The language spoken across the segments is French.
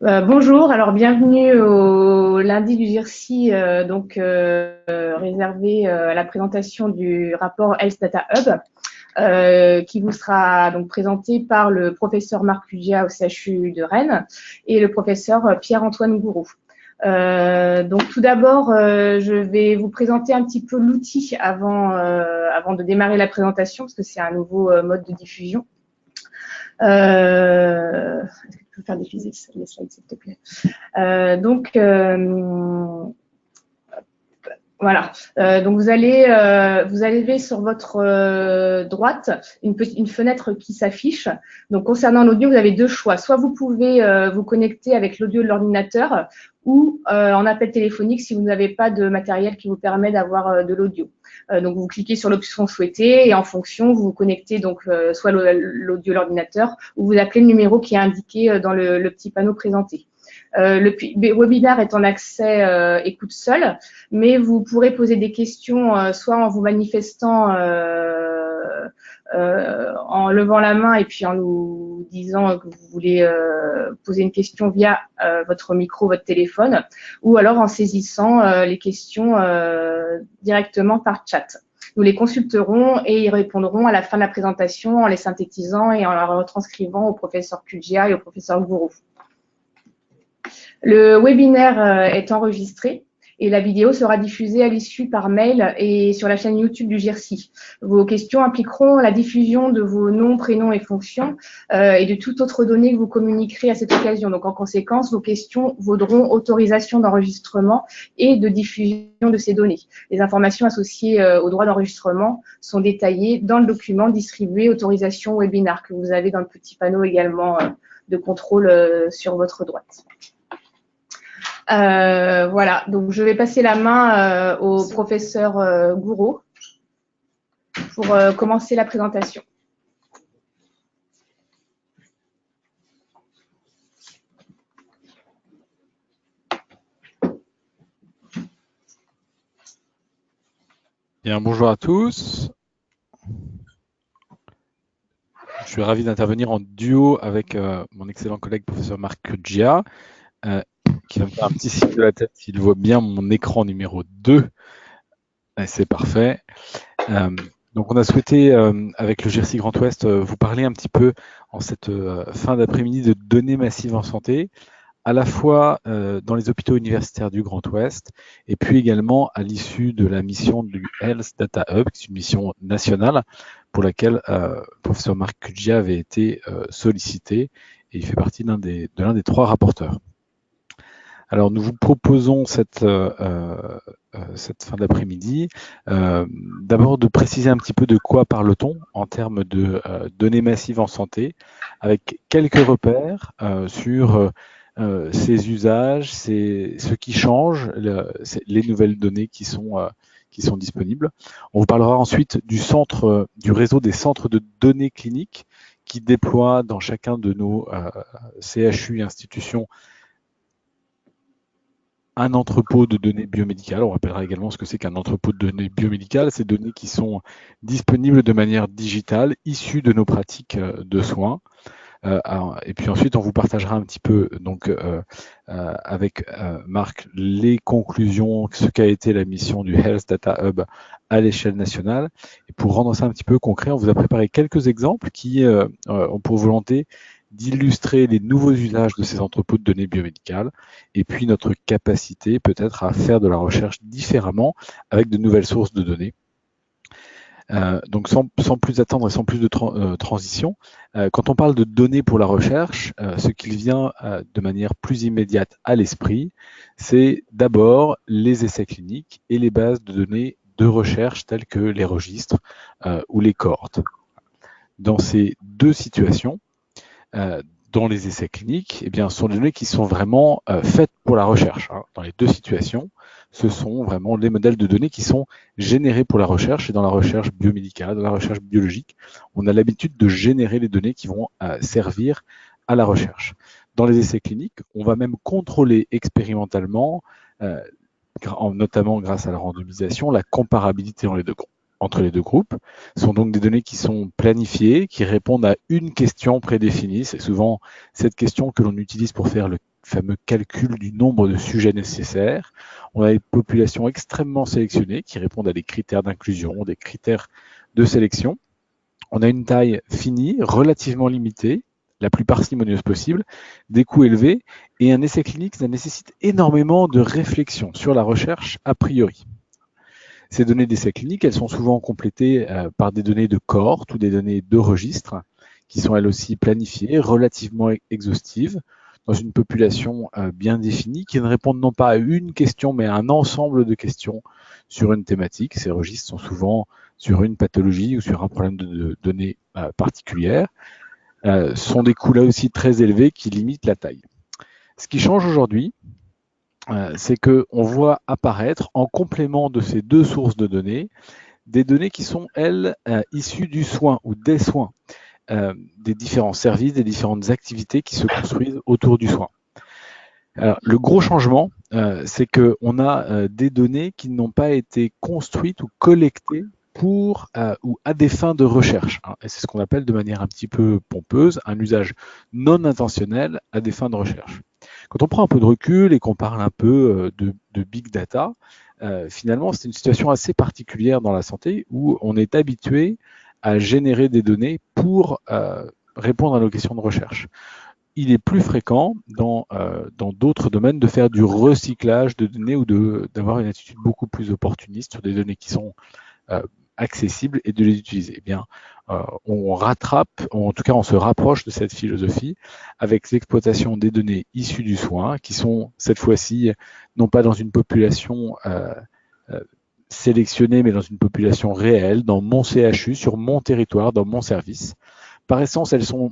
Bonjour, alors bienvenue au lundi du GIRSI, réservé à la présentation du rapport Health Data Hub, qui vous sera donc présenté par le professeur Marc Cugia au CHU de Rennes et le professeur Pierre-Antoine Gouraud. Donc tout d'abord, je vais vous présenter un petit peu l'outil avant de démarrer la présentation, parce que c'est un nouveau mode de diffusion. Est-ce que tu peux faire défiler les slides, s'il te plaît? Voilà. Donc vous allez ver sur votre droite une fenêtre qui s'affiche. Donc concernant l'audio, vous avez deux choix. Soit vous pouvez vous connecter avec l'audio de l'ordinateur ou en appel téléphonique si vous n'avez pas de matériel qui vous permet d'avoir de l'audio. Donc vous cliquez sur l'option souhaitée et en fonction vous vous connectez donc soit l'audio de l'ordinateur ou vous appelez le numéro qui est indiqué dans le petit panneau présenté. Le webinaire est en accès écoute seul, mais vous pourrez poser des questions soit en vous manifestant en levant la main et puis en nous disant que vous voulez poser une question via votre micro, votre téléphone, ou alors en saisissant les questions directement par chat. Nous les consulterons et y répondrons à la fin de la présentation en les synthétisant et en la retranscrivant au professeur Cugia et au professeur Gouraud. Le webinaire est enregistré et la vidéo sera diffusée à l'issue par mail et sur la chaîne YouTube du GIRSI. Vos questions impliqueront la diffusion de vos noms, prénoms et fonctions et de toute autre donnée que vous communiquerez à cette occasion. Donc, en conséquence, vos questions vaudront autorisation d'enregistrement et de diffusion de ces données. Les informations associées au droit d'enregistrement sont détaillées dans le document distribué autorisation webinar que vous avez dans le petit panneau également de contrôle sur votre droite. Voilà, donc je vais passer la main au professeur Gouraud pour commencer la présentation. Bien, bonjour à tous. Je suis ravi d'intervenir en duo avec mon excellent collègue professeur Marc Cugia, qui va me faire un petit signe de la tête s'il voit bien mon écran numéro 2. C'est parfait. Donc on a souhaité, avec le GIRSI Grand Ouest, vous parler un petit peu en cette fin d'après-midi de données massives en santé, à la fois dans les hôpitaux universitaires du Grand Ouest et puis également à l'issue de la mission du Health Data Hub, qui est une mission nationale pour laquelle le professeur Marc Cugia avait été sollicité et il fait partie de l'un des 3 rapporteurs. Alors nous vous proposons cette fin d'après-midi d'abord de préciser un petit peu de quoi parle-t-on en termes de données massives en santé, avec quelques repères sur ces usages, ce qui change, les nouvelles données qui sont disponibles. On vous parlera ensuite du réseau des centres de données cliniques qui déploient dans chacun de nos CHU et institutions un entrepôt de données biomédicales. On rappellera également ce que c'est qu'un entrepôt de données biomédicales, ces données qui sont disponibles de manière digitale, issues de nos pratiques de soins. Et puis ensuite, on vous partagera un petit peu donc avec Marc les conclusions, ce qu'a été la mission du Health Data Hub à l'échelle nationale. Et pour rendre ça un petit peu concret, on vous a préparé quelques exemples qui ont pour volonté d'illustrer les nouveaux usages de ces entrepôts de données biomédicales et puis notre capacité peut-être à faire de la recherche différemment avec de nouvelles sources de données. Donc sans plus attendre et sans plus de transition, quand on parle de données pour la recherche, ce qui vient de manière plus immédiate à l'esprit, c'est d'abord les essais cliniques et les bases de données de recherche telles que les registres ou les cohortes. Dans ces deux situations, dans les essais cliniques, eh bien, ce sont des données qui sont vraiment faites pour la recherche. Dans les deux situations, ce sont vraiment les modèles de données qui sont générés pour la recherche, et dans la recherche biomédicale, dans la recherche biologique, on a l'habitude de générer les données qui vont servir à la recherche. Dans les essais cliniques, on va même contrôler expérimentalement, notamment grâce à la randomisation, la comparabilité entre les deux groupes. Ce sont donc des données qui sont planifiées, qui répondent à une question prédéfinie. C'est souvent cette question que l'on utilise pour faire le fameux calcul du nombre de sujets nécessaires. On a des populations extrêmement sélectionnées qui répondent à des critères d'inclusion, des critères de sélection. On a une taille finie, relativement limitée, la plus parcimonieuse possible, des coûts élevés, et un essai clinique, ça nécessite énormément de réflexion sur la recherche a priori. Ces données d'essai clinique, elles sont souvent complétées par des données de cohorte ou des données de registre, qui sont elles aussi planifiées, relativement exhaustives, dans une population bien définie, qui ne répondent non pas à une question, mais à un ensemble de questions sur une thématique. Ces registres sont souvent sur une pathologie ou sur un problème de données particulières. Sont des coûts là aussi très élevés qui limitent la taille. Ce qui change aujourd'hui, c'est qu'on voit apparaître, en complément de ces deux sources de données, des données qui sont, elles, issues du soin ou des soins, des différents services, des différentes activités qui se construisent autour du soin. Alors, le gros changement, c'est qu'on a des données qui n'ont pas été construites ou collectées pour ou à des fins de recherche. Et c'est ce qu'on appelle de manière un petit peu pompeuse un usage non intentionnel à des fins de recherche. Quand on prend un peu de recul et qu'on parle un peu de big data, finalement, c'est une situation assez particulière dans la santé où on est habitué à générer des données pour répondre à nos questions de recherche. Il est plus fréquent dans d'autres domaines de faire du recyclage de données ou d'avoir une attitude beaucoup plus opportuniste sur des données qui sont accessibles et de les utiliser. Eh bien, on rattrape, en tout cas on se rapproche de cette philosophie avec l'exploitation des données issues du soin, qui sont cette fois-ci non pas dans une population sélectionnée, mais dans une population réelle, dans mon CHU, sur mon territoire, dans mon service. Par essence, elles sont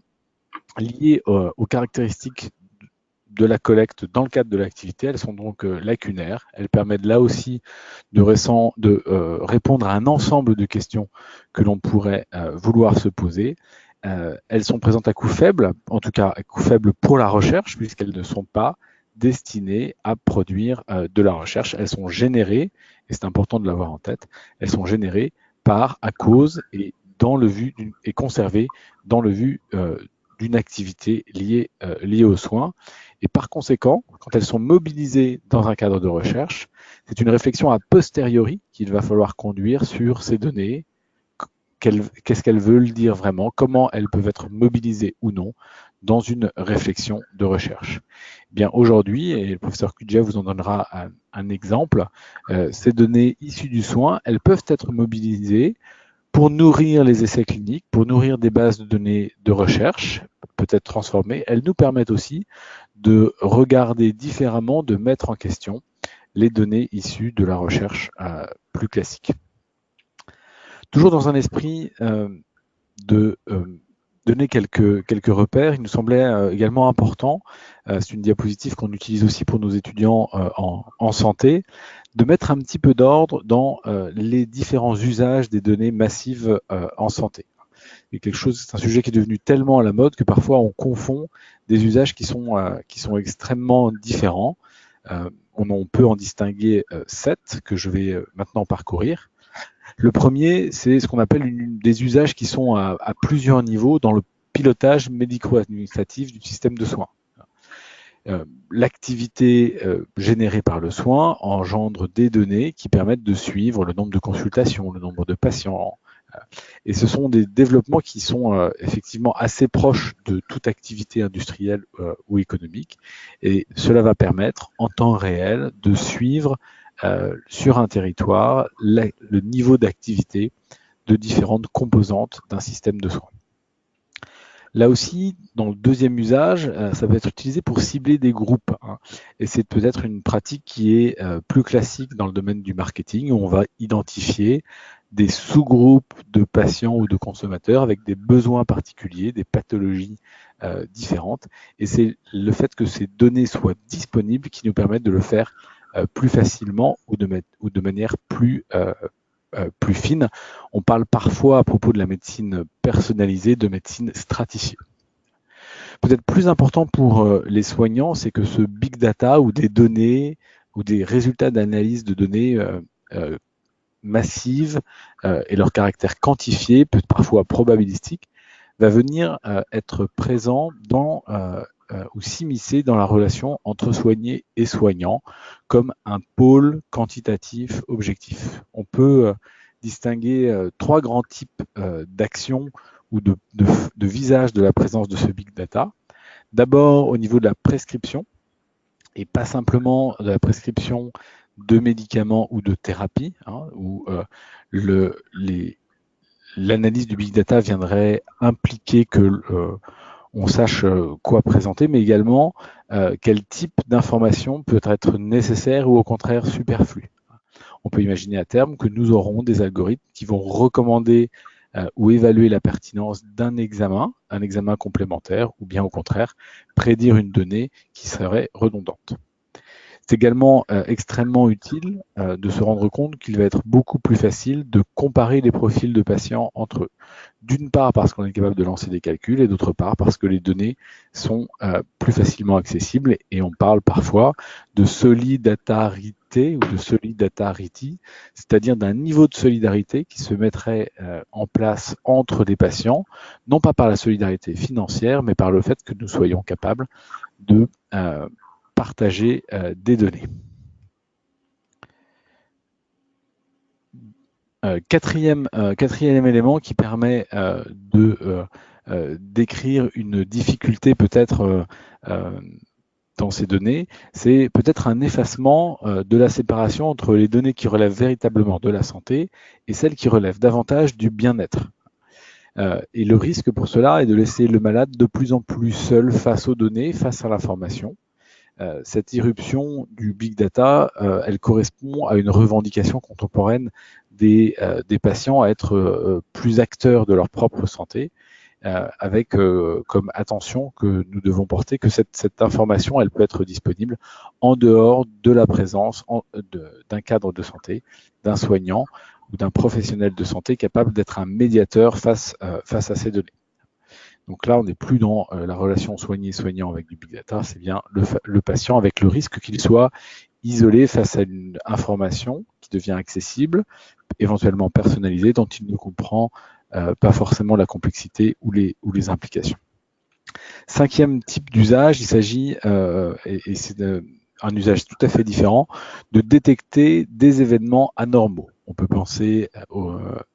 liées aux caractéristiques de la collecte dans le cadre de l'activité. Elles sont donc lacunaires. Elles permettent là aussi de répondre à un ensemble de questions que l'on pourrait vouloir se poser. Elles sont présentes à coût faible, en tout cas à coût faible pour la recherche, puisqu'elles ne sont pas destinées à produire de la recherche. Elles sont générées, et c'est important de l'avoir en tête, elles sont générées par, à cause et conservées dans le vu d'une activité liée aux soins. Et par conséquent, quand elles sont mobilisées dans un cadre de recherche, c'est une réflexion a posteriori qu'il va falloir conduire sur ces données. Qu'est-ce qu'elles veulent dire vraiment? Comment elles peuvent être mobilisées ou non dans une réflexion de recherche? Eh bien, aujourd'hui, et le professeur Kudja vous en donnera un exemple, ces données issues du soin, elles peuvent être mobilisées pour nourrir les essais cliniques, pour nourrir des bases de données de recherche, peut-être transformées. Elles nous permettent aussi de regarder différemment, de mettre en question les données issues de la recherche plus classique. Toujours dans un esprit de donner quelques repères, il nous semblait également important, c'est une diapositive qu'on utilise aussi pour nos étudiants en santé, de mettre un petit peu d'ordre dans les différents usages des données massives en santé. C'est un sujet qui est devenu tellement à la mode que parfois on confond des usages qui sont extrêmement différents. On peut en distinguer 7 que je vais maintenant parcourir. Le premier, c'est ce qu'on appelle des usages qui sont à plusieurs niveaux dans le pilotage médico-administratif du système de soins. L'activité générée par le soin engendre des données qui permettent de suivre le nombre de consultations, le nombre de patients. Et ce sont des développements qui sont effectivement assez proches de toute activité industrielle ou économique. Et cela va permettre en temps réel de suivre sur un territoire le niveau d'activité de différentes composantes d'un système de soins. Là aussi, dans le deuxième usage, ça va être utilisé pour cibler des groupes. Et c'est peut-être une pratique qui est plus classique dans le domaine du marketing, où on va identifier des sous-groupes de patients ou de consommateurs avec des besoins particuliers, des pathologies différentes. Et c'est le fait que ces données soient disponibles qui nous permettent de le faire plus facilement ou de manière plus fine. On parle parfois à propos de la médecine personnalisée, de médecine stratifiée. Peut-être plus important pour les soignants, c'est que ce big data ou des données ou des résultats d'analyse de données massives et leur caractère quantifié, peut-être parfois probabilistique, va venir être présent dans ou s'immiscer dans la relation entre soigné et soignant comme un pôle quantitatif objectif. On peut distinguer trois grands types d'actions ou de visages de la présence de ce big data. D'abord au niveau de la prescription, et pas simplement de la prescription de médicaments ou de thérapies, où l'analyse du big data viendrait impliquer que on sache quoi présenter, mais également quel type d'information peut être nécessaire ou au contraire superflu. On peut imaginer à terme que nous aurons des algorithmes qui vont recommander ou évaluer la pertinence d'un examen, un examen complémentaire, ou bien au contraire, prédire une donnée qui serait redondante. C'est également extrêmement utile de se rendre compte qu'il va être beaucoup plus facile de comparer les profils de patients entre eux. D'une part parce qu'on est capable de lancer des calculs et d'autre part parce que les données sont plus facilement accessibles et on parle parfois de solidarité ou de solidarity, c'est-à-dire d'un niveau de solidarité qui se mettrait en place entre les patients, non pas par la solidarité financière, mais par le fait que nous soyons capables de partager des données. Quatrième élément qui permet de décrire une difficulté peut-être dans ces données, c'est peut-être un effacement de la séparation entre les données qui relèvent véritablement de la santé et celles qui relèvent davantage du bien-être. Et le risque pour cela est de laisser le malade de plus en plus seul face aux données, face à l'information. Cette irruption du big data, elle correspond à une revendication contemporaine des patients à être plus acteurs de leur propre santé, avec comme attention que nous devons porter que cette information, elle peut être disponible en dehors de la présence d'un cadre de santé, d'un soignant ou d'un professionnel de santé capable d'être un médiateur face à ces données. Donc là, on n'est plus dans la relation soigné-soignant avec du big data, c'est bien le patient avec le risque qu'il soit isolé face à une information qui devient accessible, éventuellement personnalisée, dont il ne comprend pas forcément la complexité ou les implications. Cinquième type d'usage, il s'agit, et c'est un usage tout à fait différent, de détecter des événements anormaux. On peut penser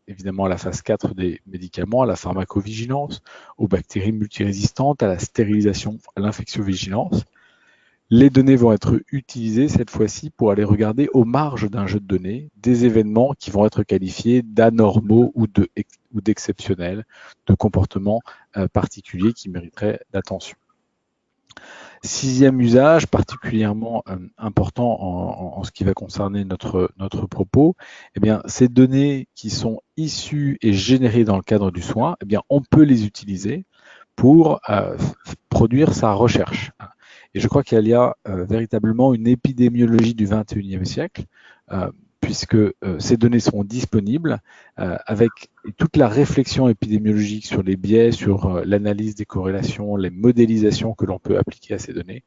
évidemment à la phase 4 des médicaments, à la pharmacovigilance, aux bactéries multirésistantes, à la stérilisation, à l'infectiovigilance. Les données vont être utilisées cette fois-ci pour aller regarder aux marges d'un jeu de données des événements qui vont être qualifiés d'anormaux ou d'exceptionnels, de comportements particuliers qui mériteraient d'attention. Sixième usage, particulièrement important en ce qui va concerner notre propos, eh bien, ces données qui sont issues et générées dans le cadre du soin, eh bien, on peut les utiliser pour produire sa recherche. Et je crois qu'il y a véritablement une épidémiologie du XXIe siècle, puisque ces données sont disponibles avec toute la réflexion épidémiologique sur les biais, sur l'analyse des corrélations, les modélisations que l'on peut appliquer à ces données,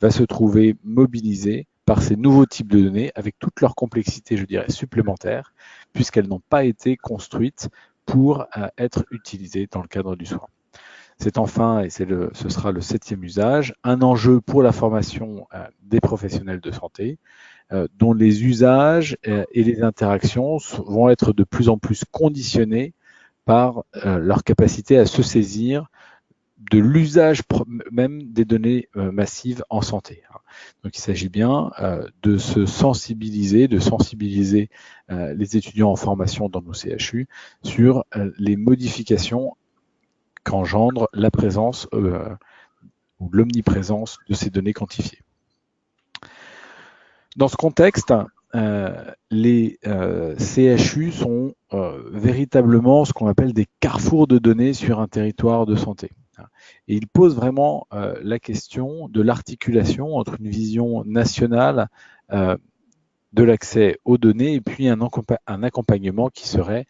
va se trouver mobilisée par ces nouveaux types de données avec toute leur complexité, je dirais, supplémentaire, puisqu'elles n'ont pas été construites pour être utilisées dans le cadre du soin. C'est enfin, et ce sera le septième usage, un enjeu pour la formation des professionnels de santé, dont les usages et les interactions vont être de plus en plus conditionnés par leur capacité à se saisir de l'usage même des données massives en santé. Donc il s'agit bien de se sensibiliser, les étudiants en formation dans nos CHU sur les modifications qu'engendre la présence ou l'omniprésence de ces données quantifiées. Dans ce contexte, les CHU sont véritablement ce qu'on appelle des carrefours de données sur un territoire de santé. Et ils posent vraiment la question de l'articulation entre une vision nationale de l'accès aux données et puis un accompagnement qui serait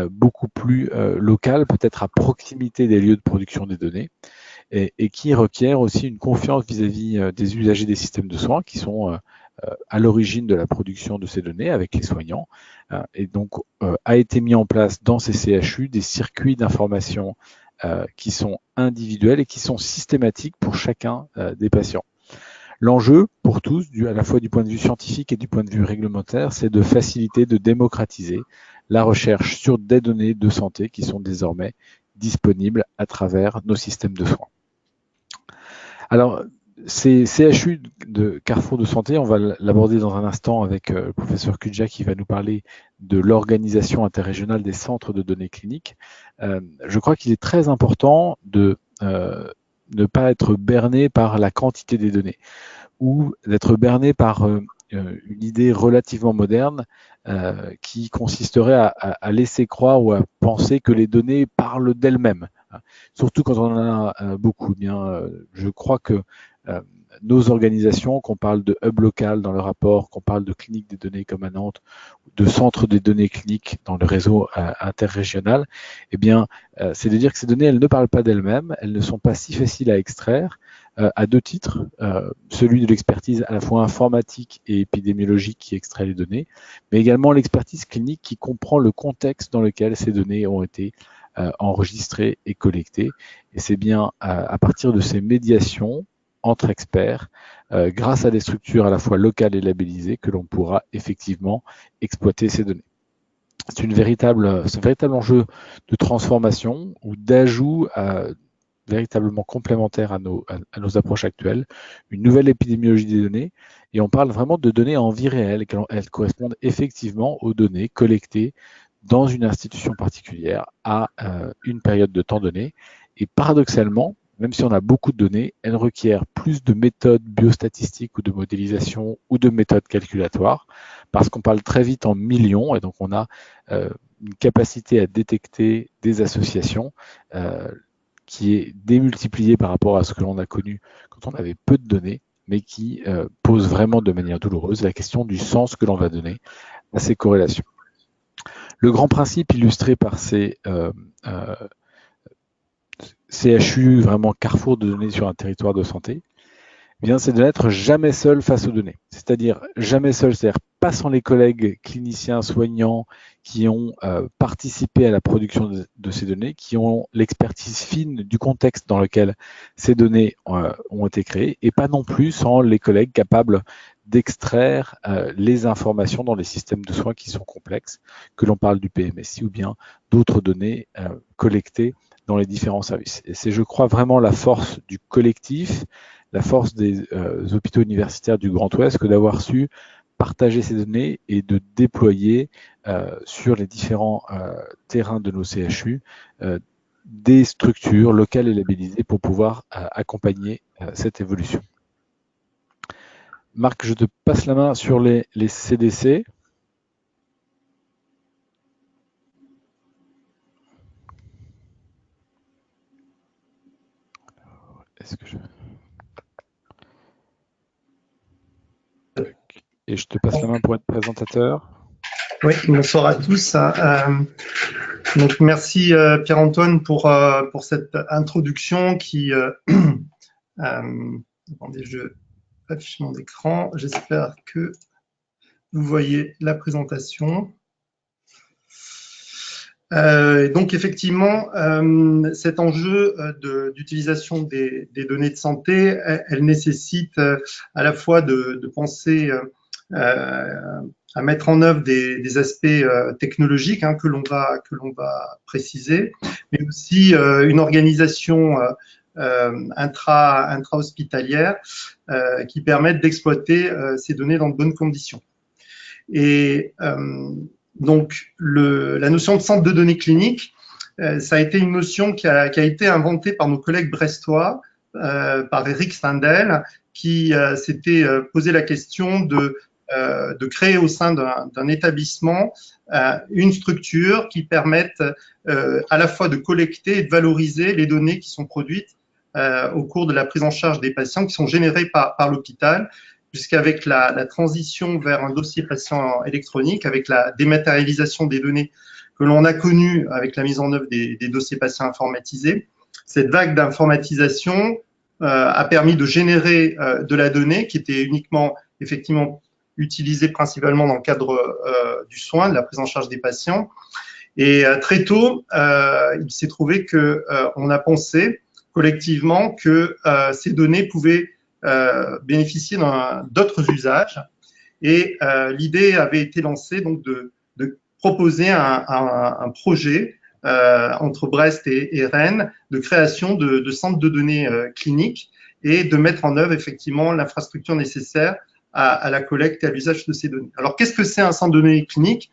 beaucoup plus local, peut-être à proximité des lieux de production des données, et qui requiert aussi une confiance vis-à-vis des usagers des systèmes de soins qui sont à l'origine de la production de ces données avec les soignants. Et donc, a été mis en place dans ces CHU des circuits d'information qui sont individuelles et qui sont systématiques pour chacun des patients. L'enjeu pour tous, à la fois du point de vue scientifique et du point de vue réglementaire, c'est de faciliter, de démocratiser la recherche sur des données de santé qui sont désormais disponibles à travers nos systèmes de soins. Alors, ces CHU de Carrefour de Santé, on va l'aborder dans un instant avec le professeur Kudja qui va nous parler de l'organisation interrégionale des centres de données cliniques. Je crois qu'il est très important de ne pas être berné par la quantité des données ou d'être berné par une idée relativement moderne qui consisterait à laisser croire ou à penser que les données parlent d'elles-mêmes. Surtout quand on en a beaucoup. Je crois que nos organisations, qu'on parle de hub local dans le rapport, qu'on parle de clinique des données comme à Nantes, de centre des données cliniques dans le réseau interrégional, eh bien, c'est de dire que ces données, elles ne parlent pas d'elles-mêmes, elles ne sont pas si faciles à extraire, à deux titres, celui de l'expertise à la fois informatique et épidémiologique qui extrait les données, mais également l'expertise clinique qui comprend le contexte dans lequel ces données ont été enregistrées et collectées. Et c'est bien à partir de ces médiations entre experts, grâce à des structures à la fois locales et labellisées, que l'on pourra effectivement exploiter ces données. C'est un véritable enjeu de transformation ou d'ajout véritablement complémentaire à nos approches actuelles, une nouvelle épidémiologie des données, et on parle vraiment de données en vie réelle, qu'elles correspondent effectivement aux données collectées dans une institution particulière à une période de temps donnée. Et paradoxalement, même si on a beaucoup de données, elles requièrent plus de méthodes biostatistiques ou de modélisation ou de méthodes calculatoires, parce qu'on parle très vite en millions, et donc on a une capacité à détecter des associations qui est démultipliée par rapport à ce que l'on a connu quand on avait peu de données, mais qui pose vraiment de manière douloureuse la question du sens que l'on va donner à ces corrélations. Le grand principe illustré par ces CHU, vraiment carrefour de données sur un territoire de santé, eh bien, c'est de n'être jamais seul face aux données. C'est-à-dire jamais seul, c'est-à-dire pas sans les collègues cliniciens, soignants qui ont participé à la production de ces données, qui ont l'expertise fine du contexte dans lequel ces données ont été créées, et pas non plus sans les collègues capables d'extraire les informations dans les systèmes de soins qui sont complexes, que l'on parle du PMSI ou bien d'autres données collectées dans les différents services. Et c'est, je crois, vraiment la force du collectif, la force des hôpitaux universitaires du Grand Ouest que d'avoir su partager ces données et de déployer sur les différents terrains de nos CHU des structures locales et labellisées pour pouvoir accompagner cette évolution. Marc, je te passe la main sur les CDC. Est-ce que Et je te passe la main pour être présentateur. Oui, bonsoir à tous. Donc merci Pierre-Antoine pour cette introduction qui... attendez, je affiche mon écran. J'espère que vous voyez la présentation. Donc effectivement, cet enjeu d'utilisation des données de santé, elle nécessite à la fois de penser à mettre en œuvre des aspects technologiques que l'on va préciser, mais aussi une organisation intra-hospitalière qui permette d'exploiter ces données dans de bonnes conditions. Et donc, la notion de centre de données cliniques, ça a été une notion qui a été inventée par nos collègues brestois, par Eric Stendel, qui s'était posé la question de créer au sein d'un établissement une structure qui permette à la fois de collecter et de valoriser les données qui sont produites au cours de la prise en charge des patients qui sont générées par l'hôpital, puisqu'avec la transition vers un dossier patient électronique, avec la dématérialisation des données que l'on a connue avec la mise en œuvre des dossiers patients informatisés, cette vague d'informatisation a permis de générer de la donnée qui était uniquement, effectivement, utilisée principalement dans le cadre du soin, de la prise en charge des patients, Et très tôt, il s'est trouvé que on a pensé collectivement que ces données pouvaient bénéficier d'autres usages. Et l'idée avait été lancée donc de proposer un projet entre Brest et Rennes de création de centres de données cliniques et de mettre en œuvre effectivement l'infrastructure nécessaire à la collecte et à l'usage de ces données. Alors, qu'est-ce que c'est un centre de données clinique?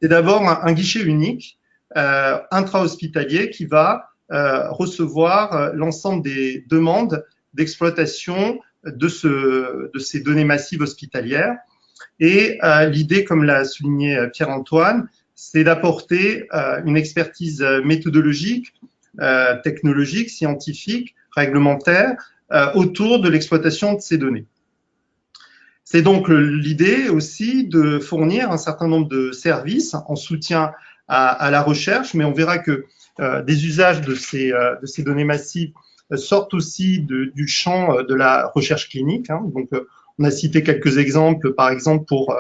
C'est d'abord un guichet unique intra-hospitalier qui va recevoir l'ensemble des demandes d'exploitation de ces données massives hospitalières. Et l'idée, comme l'a souligné Pierre-Antoine, c'est d'apporter une expertise méthodologique, technologique, scientifique, réglementaire autour de l'exploitation de ces données. C'est donc l'idée aussi de fournir un certain nombre de services en soutien à la recherche, mais on verra que des usages de ces données massives sortent aussi du champ de la recherche clinique. Hein. Donc, on a cité quelques exemples, par exemple pour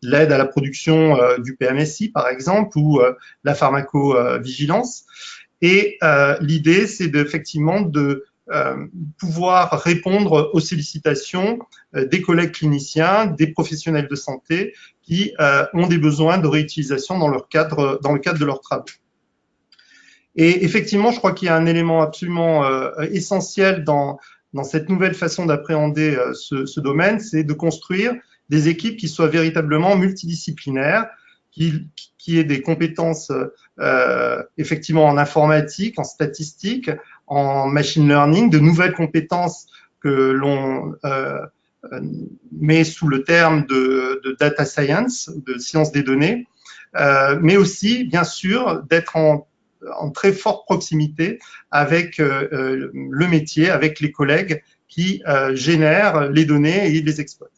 l'aide à la production du PMSI, par exemple, ou la pharmacovigilance. Et l'idée, c'est effectivement de pouvoir répondre aux sollicitations des collègues cliniciens, des professionnels de santé qui ont des besoins de réutilisation dans le cadre de leurs travaux. Et effectivement, je crois qu'il y a un élément absolument essentiel dans cette nouvelle façon d'appréhender ce domaine, c'est de construire des équipes qui soient véritablement multidisciplinaires, qui aient des compétences effectivement en informatique, en statistique, en machine learning, de nouvelles compétences que l'on met sous le terme de data science, de science des données, mais aussi, bien sûr, d'être en très forte proximité avec le métier, avec les collègues qui génèrent les données et les exploitent.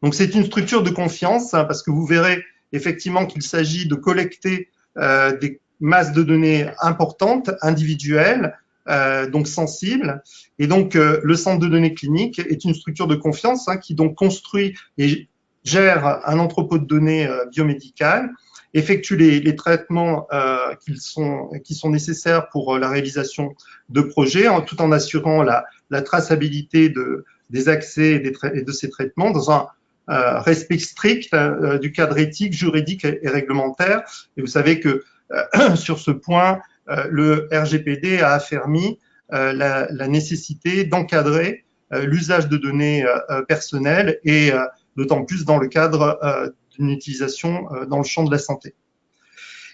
Donc, c'est une structure de confiance, hein, parce que vous verrez effectivement qu'il s'agit de collecter des masses de données importantes, individuelles, donc sensibles. Et donc, le centre de données cliniques est une structure de confiance hein, qui donc construit et gère un entrepôt de données biomédicales, effectue les traitements qui sont nécessaires pour la réalisation de projets, tout en assurant la traçabilité des accès et de ces traitements dans un respect strict du cadre éthique, juridique et réglementaire. Et vous savez que sur ce point, le RGPD a affermi la nécessité d'encadrer l'usage de données personnelles et d'autant plus dans le cadre d'une utilisation dans le champ de la santé.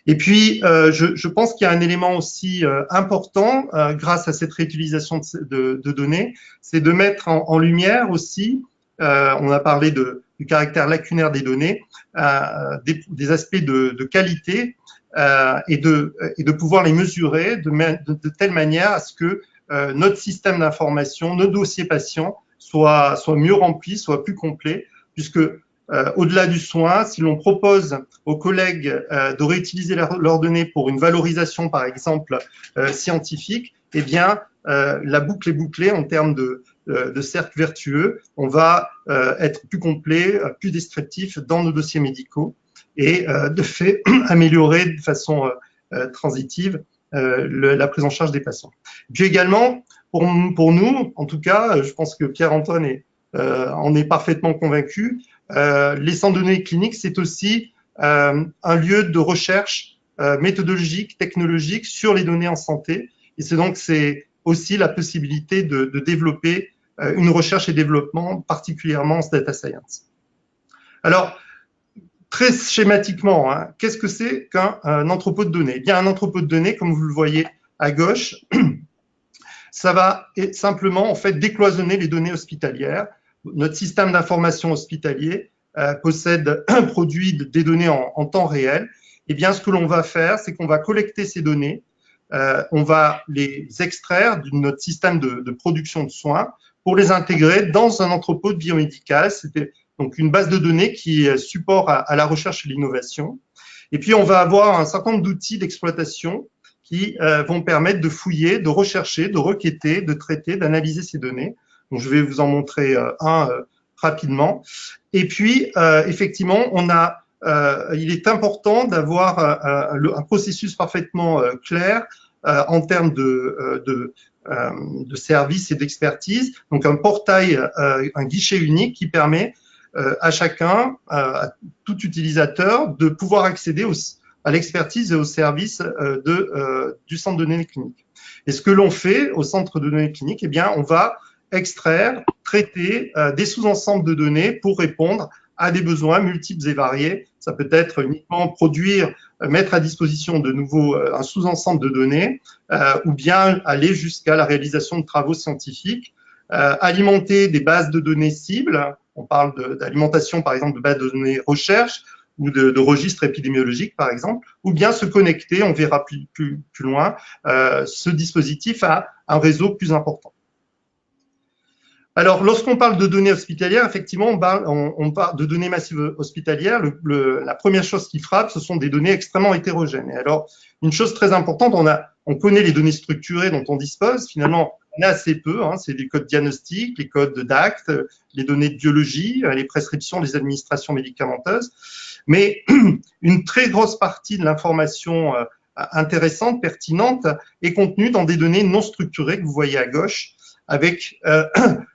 Et puis, je pense qu'il y a un élément aussi important grâce à cette réutilisation de données, c'est de mettre en lumière aussi, on a parlé du caractère lacunaire des données, des aspects de qualité et de pouvoir les mesurer de telle manière à ce que notre système d'information, nos dossiers patients soient mieux remplis, soient plus complets, puisque au-delà du soin, si l'on propose aux collègues de réutiliser leurs données pour une valorisation, par exemple, scientifique, eh bien, la boucle est bouclée en termes de cercle vertueux. On va être plus complet, plus descriptif dans nos dossiers médicaux et de fait améliorer de façon transitive la prise en charge des patients. Puis également, pour nous, en tout cas, je pense que Pierre-Antoine en est parfaitement convaincu, les centres de données cliniques, c'est aussi un lieu de recherche méthodologique, technologique sur les données en santé. Et c'est aussi la possibilité de développer une recherche et développement, particulièrement en data science. Alors, très schématiquement, hein, qu'est-ce que c'est qu'un entrepôt de données? Eh bien, un entrepôt de données, comme vous le voyez à gauche, ça va simplement en fait décloisonner les données hospitalières. Notre système d'information hospitalier produit des données en temps réel. Eh bien, ce que l'on va faire, c'est qu'on va collecter ces données, on va les extraire de notre système de production de soins pour les intégrer dans un entrepôt de biomédical. C'était donc une base de données qui est support à la recherche et l'innovation. Et puis, on va avoir un certain nombre d'outils d'exploitation qui vont permettre de fouiller, de rechercher, de requêter, de traiter, d'analyser ces données. Donc, je vais vous en montrer un rapidement. Et puis, effectivement, on a il est important d'avoir un processus parfaitement clair en termes de services et d'expertise. Donc un portail, un guichet unique qui permet à chacun, à tout utilisateur, de pouvoir accéder à l'expertise et aux services du centre de données cliniques. Et ce que l'on fait au centre de données cliniques, eh bien, on va extraire, traiter des sous-ensembles de données pour répondre à des besoins multiples et variés. Ça peut être uniquement produire, mettre à disposition de nouveau un sous-ensemble de données, ou bien aller jusqu'à la réalisation de travaux scientifiques, alimenter des bases de données cibles. On parle d'alimentation, par exemple, de bases de données recherche ou de registres épidémiologiques, par exemple, ou bien se connecter, on verra plus loin, ce dispositif a un réseau plus important. Alors, lorsqu'on parle de données hospitalières, effectivement, on parle de données massives hospitalières. La première chose qui frappe, ce sont des données extrêmement hétérogènes. Et alors, une chose très importante, on connaît les données structurées dont on dispose. Finalement, on a assez peu. C'est les codes diagnostiques, les codes d'actes, les données de biologie, les prescriptions, les administrations médicamenteuses. Mais une très grosse partie de l'information intéressante, pertinente, est contenue dans des données non structurées que vous voyez à gauche, avec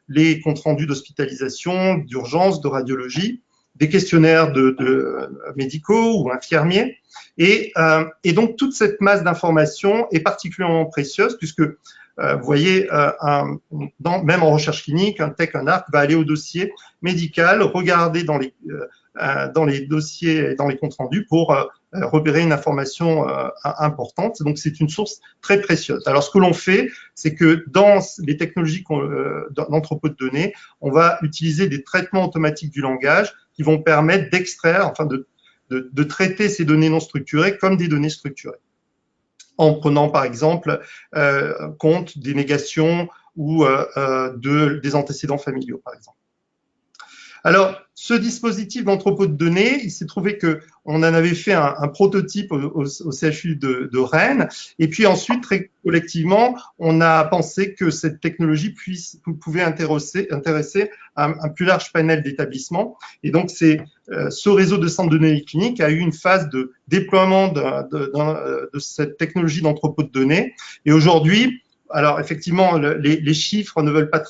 les comptes rendus d'hospitalisation, d'urgence, de radiologie, des questionnaires médicaux ou infirmiers. Et donc, toute cette masse d'informations est particulièrement précieuse puisque, vous voyez, même en recherche clinique, un tech, un ARC va aller au dossier médical, regarder dans les dossiers et dans les comptes rendus pour repérer une information importante. Donc, c'est une source très précieuse. Alors, ce que l'on fait, c'est que dans les technologies d'entrepôt de données, on va utiliser des traitements automatiques du langage qui vont permettre d'extraire, enfin de traiter ces données non structurées comme des données structurées, en prenant par exemple compte des négations ou des antécédents familiaux, par exemple. Alors, ce dispositif d'entrepôt de données, il s'est trouvé qu'on en avait fait un prototype au CHU de Rennes, et puis ensuite, très collectivement, on a pensé que cette technologie pouvait intéresser un plus large panel d'établissements. Et donc, ce réseau de centres de données cliniques a eu une phase de déploiement de cette technologie d'entrepôt de données. Et aujourd'hui, alors effectivement, les chiffres ne veulent pas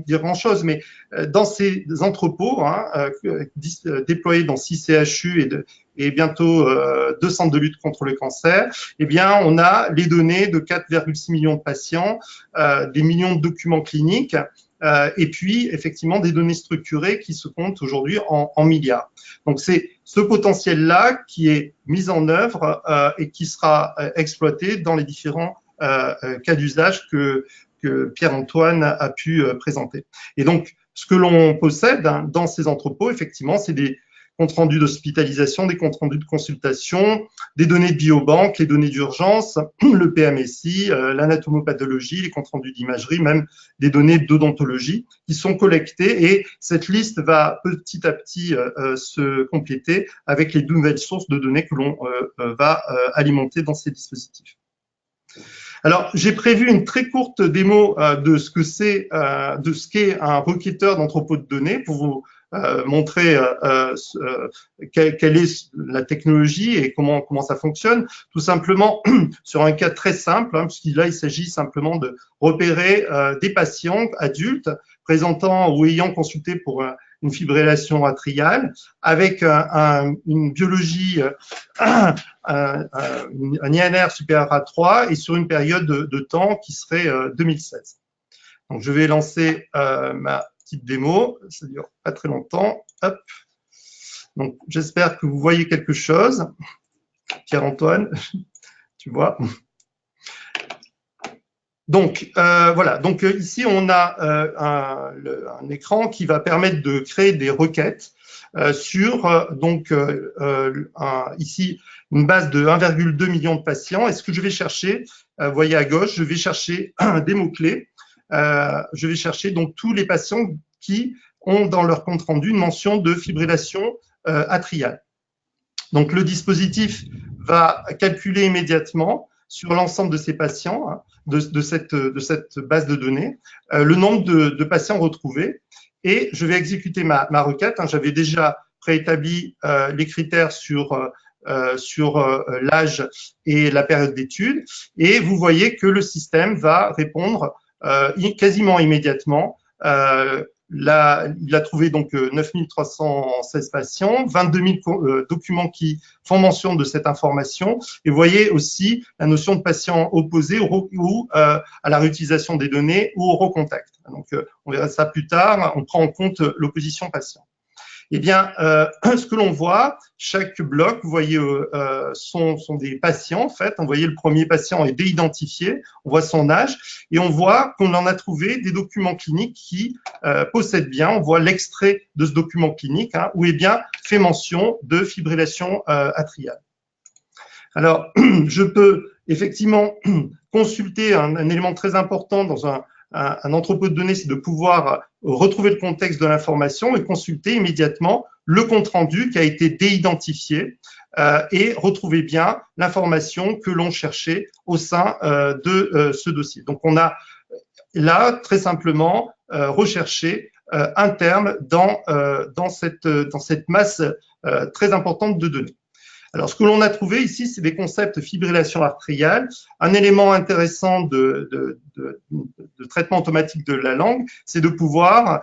dire grand-chose, mais dans ces entrepôts déployés dans 6 CHU et bientôt 2 centres de lutte contre le cancer, eh bien, on a les données de 4,6 millions de patients, des millions de documents cliniques, et puis effectivement des données structurées qui se comptent aujourd'hui en milliards. Donc c'est ce potentiel-là qui est mis en œuvre et qui sera exploité dans les différents cas d'usage que Pierre-Antoine a pu présenter. Et donc, ce que l'on possède dans ces entrepôts, effectivement, c'est des comptes rendus d'hospitalisation, des comptes rendus de consultation, des données de biobanque, les données d'urgence, le PMSI, l'anatomopathologie, les comptes rendus d'imagerie, même des données d'odontologie qui sont collectées, et cette liste va petit à petit se compléter avec les nouvelles sources de données que l'on va alimenter dans ces dispositifs. Alors, j'ai prévu une très courte démo de ce qu'est un requêteur d'entrepôt de données pour vous montrer quelle est la technologie et comment ça fonctionne. Tout simplement, sur un cas très simple, puisqu'il là, il s'agit simplement de repérer des patients adultes présentant ou ayant consulté pour une fibrillation atriale avec une biologie, un INR supérieur à 3 et sur une période de temps qui serait 2016. Donc, je vais lancer ma petite démo. Ça ne dure pas très longtemps. Hop. Donc, j'espère que vous voyez quelque chose. Pierre-Antoine, tu vois. Donc, voilà. Donc, ici, on a un écran qui va permettre de créer des requêtes sur, ici, une base de 1,2 million de patients. Et ce que je vais chercher, vous voyez à gauche, je vais chercher des mots-clés. Je vais chercher donc tous les patients qui ont dans leur compte rendu une mention de fibrillation atriale. Donc, le dispositif va calculer immédiatement sur l'ensemble de ces patients, de cette base de données, le nombre de patients retrouvés. Et je vais exécuter ma requête. J'avais déjà préétabli les critères sur l'âge et la période d'étude, et vous voyez que le système va répondre quasiment immédiatement. Il a trouvé donc 9316 patients, 22 000 documents qui font mention de cette information. Et vous voyez aussi la notion de patient opposé ou à la réutilisation des données ou au recontact. Donc, on verra ça plus tard. On prend en compte l'opposition patient. Eh bien, ce que l'on voit, chaque bloc, vous voyez, sont des patients, en fait. On voyait le premier patient est déidentifié, on voit son âge, et on voit qu'on en a trouvé des documents cliniques qui possèdent bien, on voit l'extrait de ce document clinique, hein, où est bien fait mention de fibrillation atriale. Alors, je peux effectivement consulter un élément très important dans un entrepôt de données, c'est de pouvoir retrouver le contexte de l'information et consulter immédiatement le compte-rendu qui a été déidentifié et retrouver bien l'information que l'on cherchait au sein de ce dossier. Donc, on a là, très simplement, recherché un terme dans cette masse très importante de données. Alors, ce que l'on a trouvé ici, c'est des concepts fibrillation artérielle. Un élément intéressant de traitement automatique de la langue, c'est de pouvoir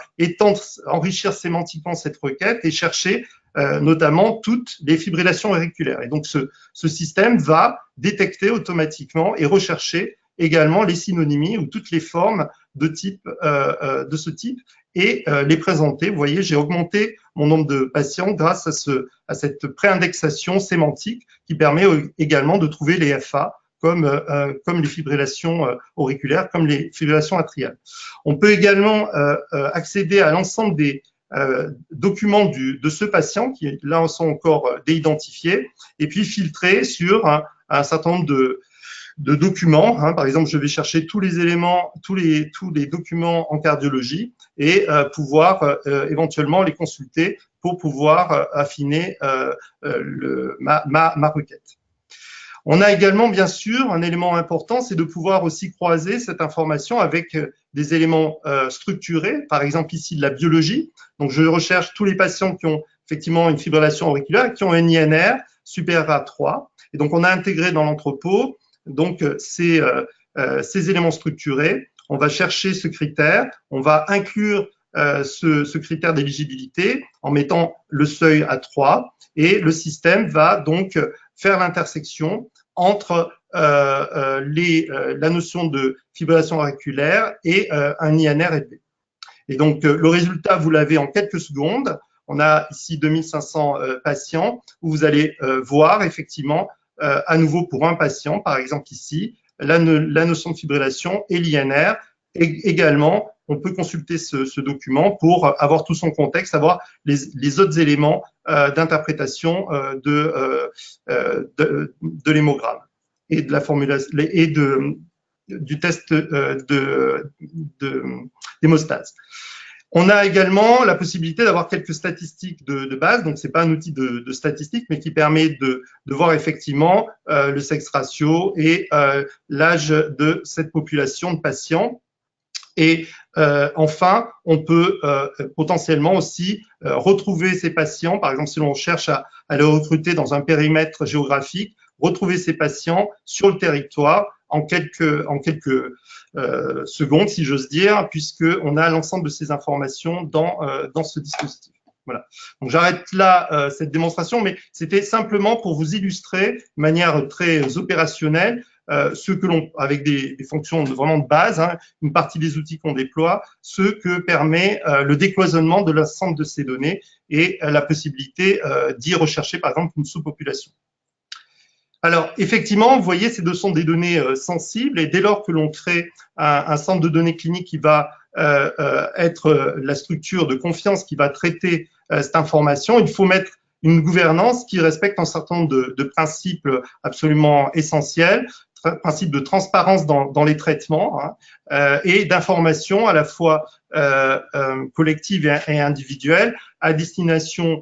enrichir sémantiquement cette requête et chercher notamment toutes les fibrillations auriculaires. Et donc, ce système va détecter automatiquement et rechercher également les synonymies ou toutes les formes de ce type et les présenter. Vous voyez, j'ai augmenté mon nombre de patients grâce à cette préindexation sémantique qui permet également de trouver les FA comme les fibrillations auriculaires, comme les fibrillations atriales. On peut également accéder à l'ensemble des documents de ce patient qui là sont encore déidentifiés et puis filtrer sur un certain nombre de documents. Hein. Par exemple, je vais chercher tous les éléments, tous les documents en cardiologie et pouvoir éventuellement les consulter pour pouvoir affiner ma requête. On a également, bien sûr, un élément important, c'est de pouvoir aussi croiser cette information avec des éléments structurés, par exemple ici de la biologie. Donc, je recherche tous les patients qui ont effectivement une fibrillation auriculaire, qui ont un INR supérieur à 3. Et donc, on a intégré dans l'entrepôt donc ces éléments structurés. On va chercher ce critère, on va inclure ce critère d'éligibilité en mettant le seuil à 3 et le système va donc faire l'intersection entre la notion de fibrillation auriculaire et un INR élevé. Et donc, le résultat, vous l'avez en quelques secondes. On a ici 2500 patients où vous allez voir effectivement à nouveau pour un patient, par exemple ici, la notion de fibrillation et l'INR. Également, on peut consulter ce document pour avoir tout son contexte, avoir les autres éléments d'interprétation de l'hémogramme et de la formulation et du test d'hémostase. On a également la possibilité d'avoir quelques statistiques de base, donc c'est pas un outil de statistique, mais qui permet de voir effectivement le sexe ratio et l'âge de cette population de patients. Et enfin, on peut potentiellement aussi retrouver ces patients, par exemple si l'on cherche à les recruter dans un périmètre géographique, retrouver ces patients sur le territoire en quelques secondes, si j'ose dire, puisqu'on a l'ensemble de ces informations dans ce dispositif. Voilà. Donc j'arrête là cette démonstration, mais c'était simplement pour vous illustrer de manière très opérationnelle ce que l'on, avec des fonctions vraiment de base, hein, une partie des outils qu'on déploie, ce que permet le décloisonnement de l'ensemble de ces données et la possibilité d'y rechercher par exemple une sous-population. Alors, effectivement, vous voyez, ces deux sont des données sensibles et dès lors que l'on crée un centre de données cliniques qui va être la structure de confiance qui va traiter cette information, il faut mettre une gouvernance qui respecte un certain nombre de principes absolument essentiels, principes de transparence dans les traitements hein, et d'information à la fois collective et individuelle à destination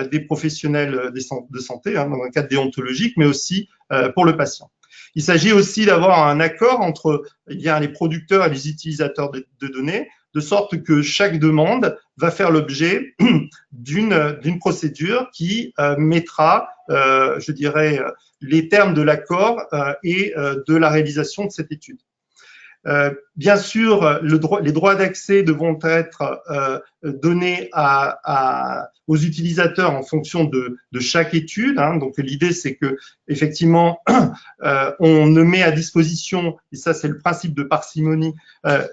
des professionnels de santé, hein, dans un cadre déontologique, mais aussi pour le patient. Il s'agit aussi d'avoir un accord entre les producteurs et les utilisateurs de données, de sorte que chaque demande va faire l'objet d'une procédure qui mettra, je dirais, les termes de l'accord et de la réalisation de cette étude. Bien sûr, les droits d'accès devront être donnés aux utilisateurs en fonction de chaque étude. Donc l'idée, c'est que effectivement, on ne met à disposition, et ça c'est le principe de parcimonie,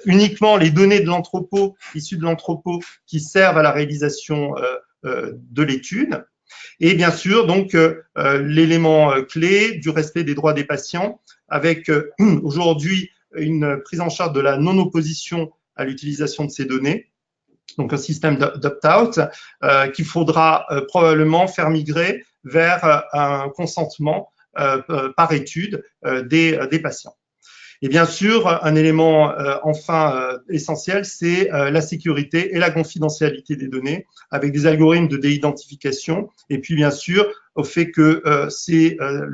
uniquement les données de l'entrepôt, issues de l'entrepôt, qui servent à la réalisation de l'étude. Et bien sûr, donc l'élément clé du respect des droits des patients, avec aujourd'hui une prise en charge de la non-opposition à l'utilisation de ces données, donc un système d'opt-out qu'il faudra probablement faire migrer vers un consentement par étude des patients. Et bien sûr, un élément enfin essentiel, c'est la sécurité et la confidentialité des données avec des algorithmes de déidentification et puis bien sûr au fait que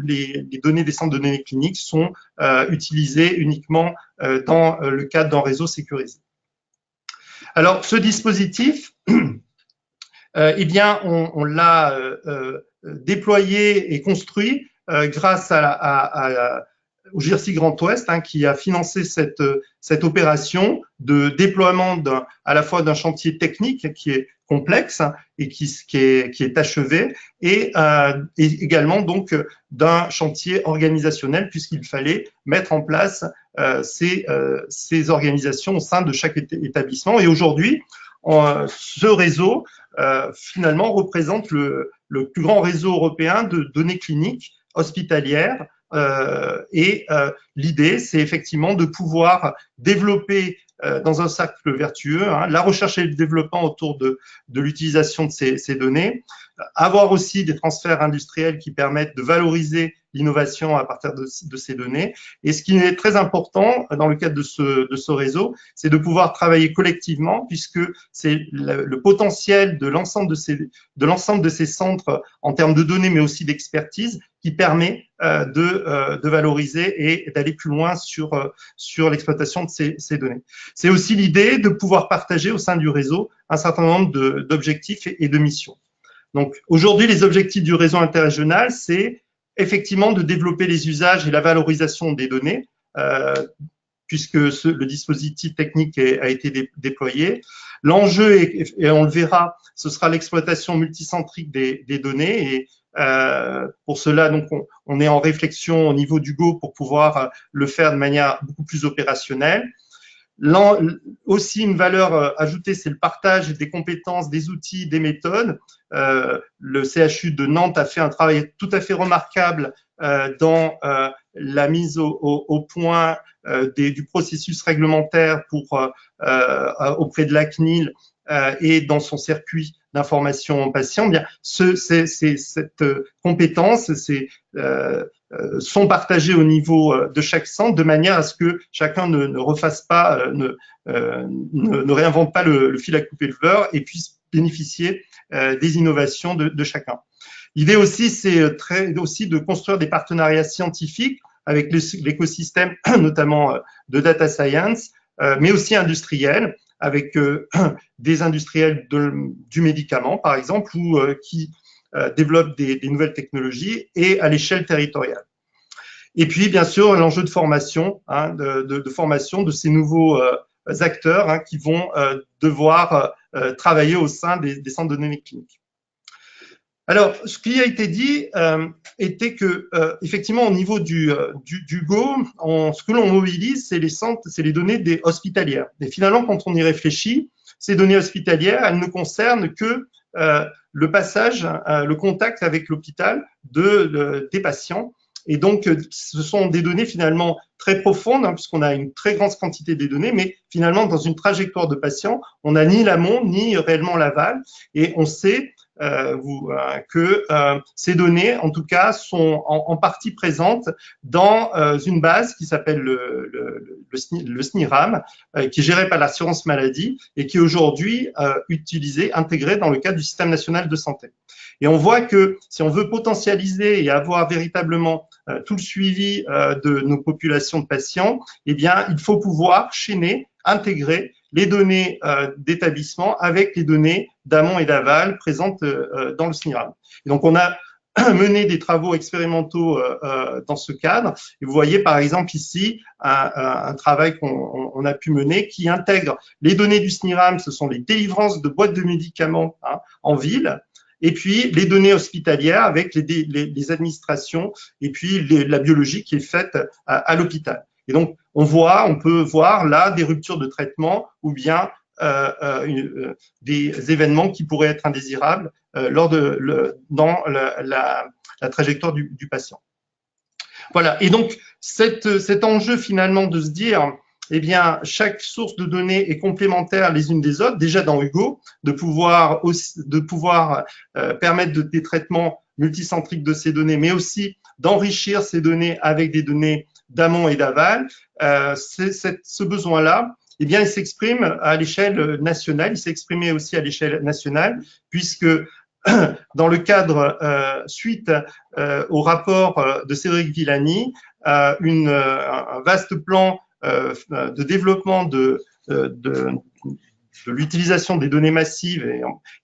les données des centres de données cliniques sont utilisées uniquement dans le cadre d'un réseau sécurisé. Alors, ce dispositif, eh bien, on l'a déployé et construit grâce au GIRC Grand Ouest, qui a financé cette opération de déploiement à la fois d'un chantier technique qui est complexe et qui est achevé, et également donc d'un chantier organisationnel puisqu'il fallait mettre en place ces organisations au sein de chaque établissement. Et aujourd'hui, ce réseau finalement représente le plus grand réseau européen de données cliniques hospitalières. L'idée, c'est effectivement de pouvoir développer dans un cercle vertueux la recherche et le développement autour de l'utilisation de ces données, avoir aussi des transferts industriels qui permettent de valoriser l'innovation à partir de ces données. Et ce qui est très important dans le cadre de ce réseau, c'est de pouvoir travailler collectivement puisque c'est le potentiel de l'ensemble de ces centres en termes de données, mais aussi d'expertise, qui permet de valoriser et d'aller plus loin sur l'exploitation de ces données. C'est aussi l'idée de pouvoir partager au sein du réseau un certain nombre d'objectifs et de missions. Donc aujourd'hui, les objectifs du réseau interrégional, c'est effectivement de développer les usages et la valorisation des données, puisque le dispositif technique a été déployé. L'enjeu, et on le verra, ce sera l'exploitation multicentrique des données. Et pour cela, donc, on est en réflexion au niveau du Go pour pouvoir le faire de manière beaucoup plus opérationnelle. Aussi, une valeur ajoutée, c'est le partage des compétences, des outils, des méthodes. Le CHU de Nantes a fait un travail tout à fait remarquable dans la mise au point du processus réglementaire auprès de la CNIL et dans son circuit d'information patient. Bien, cette compétence, sont partagées au niveau de chaque centre de manière à ce que chacun ne refasse pas, ne réinvente pas le fil à couper le beurre et puisse bénéficier des innovations de chacun. L'idée aussi, c'est aussi de construire des partenariats scientifiques avec l'écosystème, notamment de data science, mais aussi industriels, avec des industriels du médicament, par exemple, ou qui développent des nouvelles technologies et à l'échelle territoriale. Et puis, bien sûr, l'enjeu de formation, de formation de ces nouveaux acteurs qui vont devoir travailler au sein des centres de données cliniques. Alors, ce qui a été dit était que, effectivement, au niveau du Go, ce que l'on mobilise, c'est les données hospitalières. Et finalement, quand on y réfléchit, ces données hospitalières, elles ne concernent que le passage, le contact avec l'hôpital des patients. Et donc, ce sont des données finalement très profondes, puisqu'on a une très grande quantité des données, mais finalement, dans une trajectoire de patient, on n'a ni l'amont, ni réellement l'aval. Et on sait que ces données, en tout cas, sont en partie présentes dans une base qui s'appelle le SNIRAM, qui est gérée par l'assurance maladie et qui est aujourd'hui intégrée dans le cadre du système national de santé. Et on voit que si on veut potentialiser et avoir véritablement tout le suivi de nos populations de patients, eh bien, il faut pouvoir chaîner intégrer les données d'établissement avec les données d'amont et d'aval présentes dans le SNIRAM. Et donc, on a mené des travaux expérimentaux dans ce cadre. Et vous voyez par exemple ici un travail qu'on a pu mener qui intègre les données du SNIRAM, ce sont les délivrances de boîtes de médicaments en ville, et puis les données hospitalières avec les administrations, et puis la biologie qui est faite à l'hôpital. Et donc, on peut voir là des ruptures de traitement ou bien des événements qui pourraient être indésirables dans la trajectoire du patient. Voilà. Et donc, cet enjeu finalement de se dire, eh bien, chaque source de données est complémentaire les unes des autres, déjà dans Hugo, de pouvoir permettre des traitements multicentriques de ces données, mais aussi d'enrichir ces données avec des données d'amont et d'aval. Ce besoin-là, eh bien, il s'exprime à l'échelle nationale, il s'est exprimé aussi à l'échelle nationale, puisque dans le cadre, suite au rapport de Cédric Villani, un vaste plan de développement de l'utilisation des données massives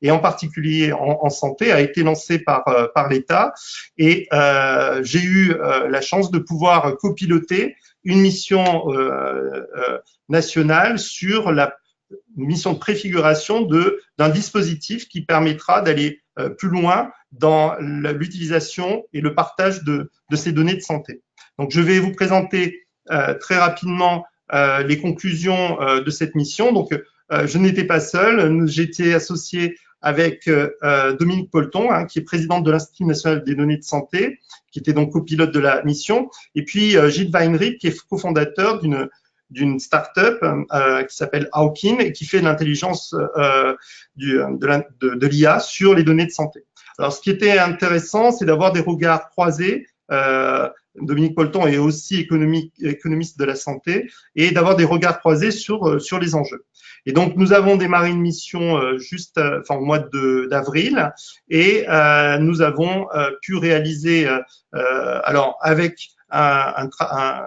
et en particulier en santé a été lancé par l'État, et j'ai eu la chance de pouvoir copiloter une mission nationale sur la mission de préfiguration d'un dispositif qui permettra d'aller plus loin dans l'utilisation et le partage de ces données de santé. Donc, je vais vous présenter très rapidement les conclusions de cette mission. Donc, je n'étais pas seul, j'étais associé avec Dominique Polton, qui est présidente de l'Institut national des données de santé, qui était donc copilote de la mission, et puis Gilles Weinrib, qui est cofondateur d'une start-up qui s'appelle Hawkin et qui fait de l'intelligence de l'IA sur les données de santé. Alors, ce qui était intéressant, c'est d'avoir des regards croisés. Dominique Polton est aussi économiste de la santé, et d'avoir des regards croisés sur les enjeux. Et donc, nous avons démarré une mission au mois d'avril, et nous avons pu réaliser, alors avec un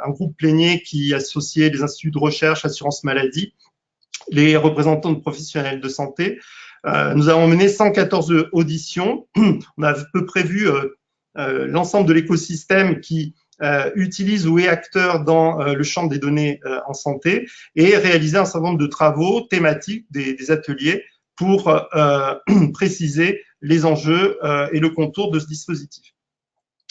groupe plénier qui associait les instituts de recherche, assurance maladie, les représentants de professionnels de santé. Nous avons mené 114 auditions. On a peu prévu l'ensemble de l'écosystème qui utilise ou est acteur dans le champ des données en santé, et réaliser un certain nombre de travaux thématiques, des ateliers pour préciser les enjeux et le contour de ce dispositif.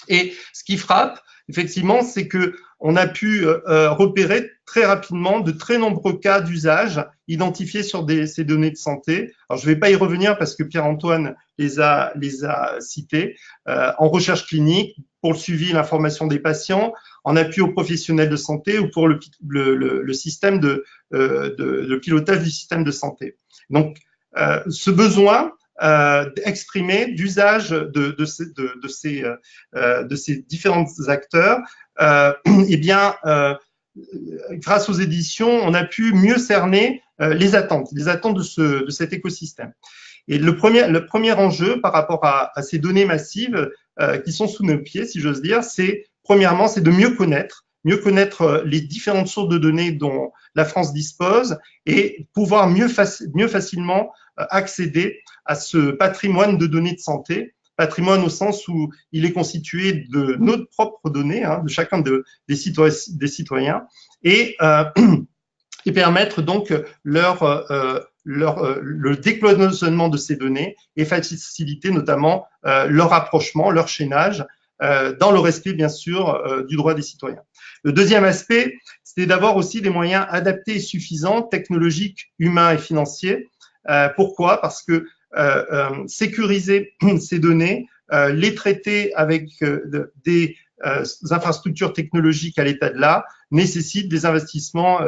Et ce qui frappe, effectivement, c'est que on a pu repérer très rapidement de très nombreux cas d'usage identifiés sur ces données de santé. Alors, je ne vais pas y revenir parce que Pierre-Antoine les a cités, en recherche clinique, pour le suivi et l'information des patients, en appui aux professionnels de santé ou pour le système de pilotage du système de santé. Donc, ce besoin exprimé d'usage de ces différents acteurs, eh bien, grâce aux éditions, on a pu mieux cerner les attentes de cet écosystème. Et le premier enjeu par rapport à ces données massives qui sont sous nos pieds, si j'ose dire, premièrement, c'est de mieux connaître les différentes sources de données dont la France dispose, et pouvoir mieux facilement accéder à ce patrimoine de données de santé, patrimoine au sens où il est constitué de nos propres données, de chacun des citoyens, et permettre donc le décloisonnement de ces données et faciliter notamment leur rapprochement, leur chaînage, dans le respect, bien sûr, du droit des citoyens. Le deuxième aspect, c'est d'avoir aussi des moyens adaptés et suffisants, technologiques, humains et financiers. Pourquoi? Parce que sécuriser ces données, les traiter avec des infrastructures technologiques à l'état de l'art, nécessite des investissements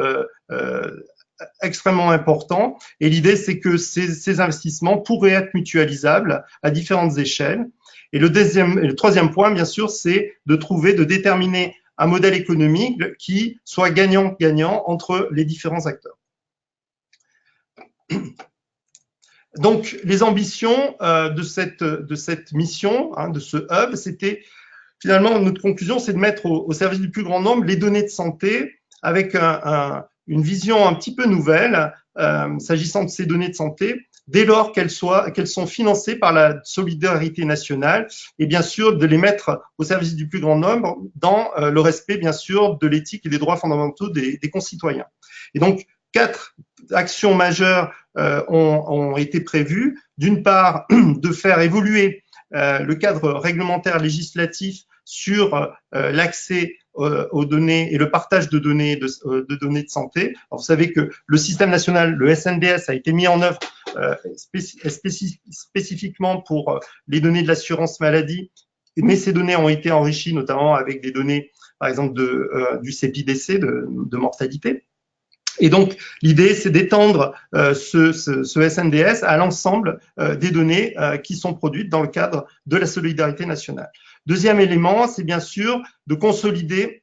extrêmement importants. Et l'idée, c'est que ces investissements pourraient être mutualisables à différentes échelles. Et le troisième point, bien sûr, c'est de déterminer un modèle économique qui soit gagnant-gagnant entre les différents acteurs. Donc, les ambitions de cette mission, de ce hub, c'était finalement notre conclusion, c'est de mettre au service du plus grand nombre les données de santé avec une vision un petit peu nouvelle s'agissant de ces données de santé, dès lors qu'elles sont financées par la solidarité nationale, et bien sûr de les mettre au service du plus grand nombre dans le respect, bien sûr, de l'éthique et des droits fondamentaux des concitoyens. Et donc, 4 actions majeures ont été prévues. D'une part, de faire évoluer le cadre réglementaire législatif sur l'accès aux données et le partage de données de santé. Alors, vous savez que le système national, le SNDS, a été mis en œuvre spécifiquement pour les données de l'assurance maladie, mais ces données ont été enrichies notamment avec des données, par exemple, du CEPIDC, de mortalité. Et donc, l'idée, c'est d'étendre ce SNDS à l'ensemble des données qui sont produites dans le cadre de la solidarité nationale. Deuxième élément, c'est bien sûr de consolider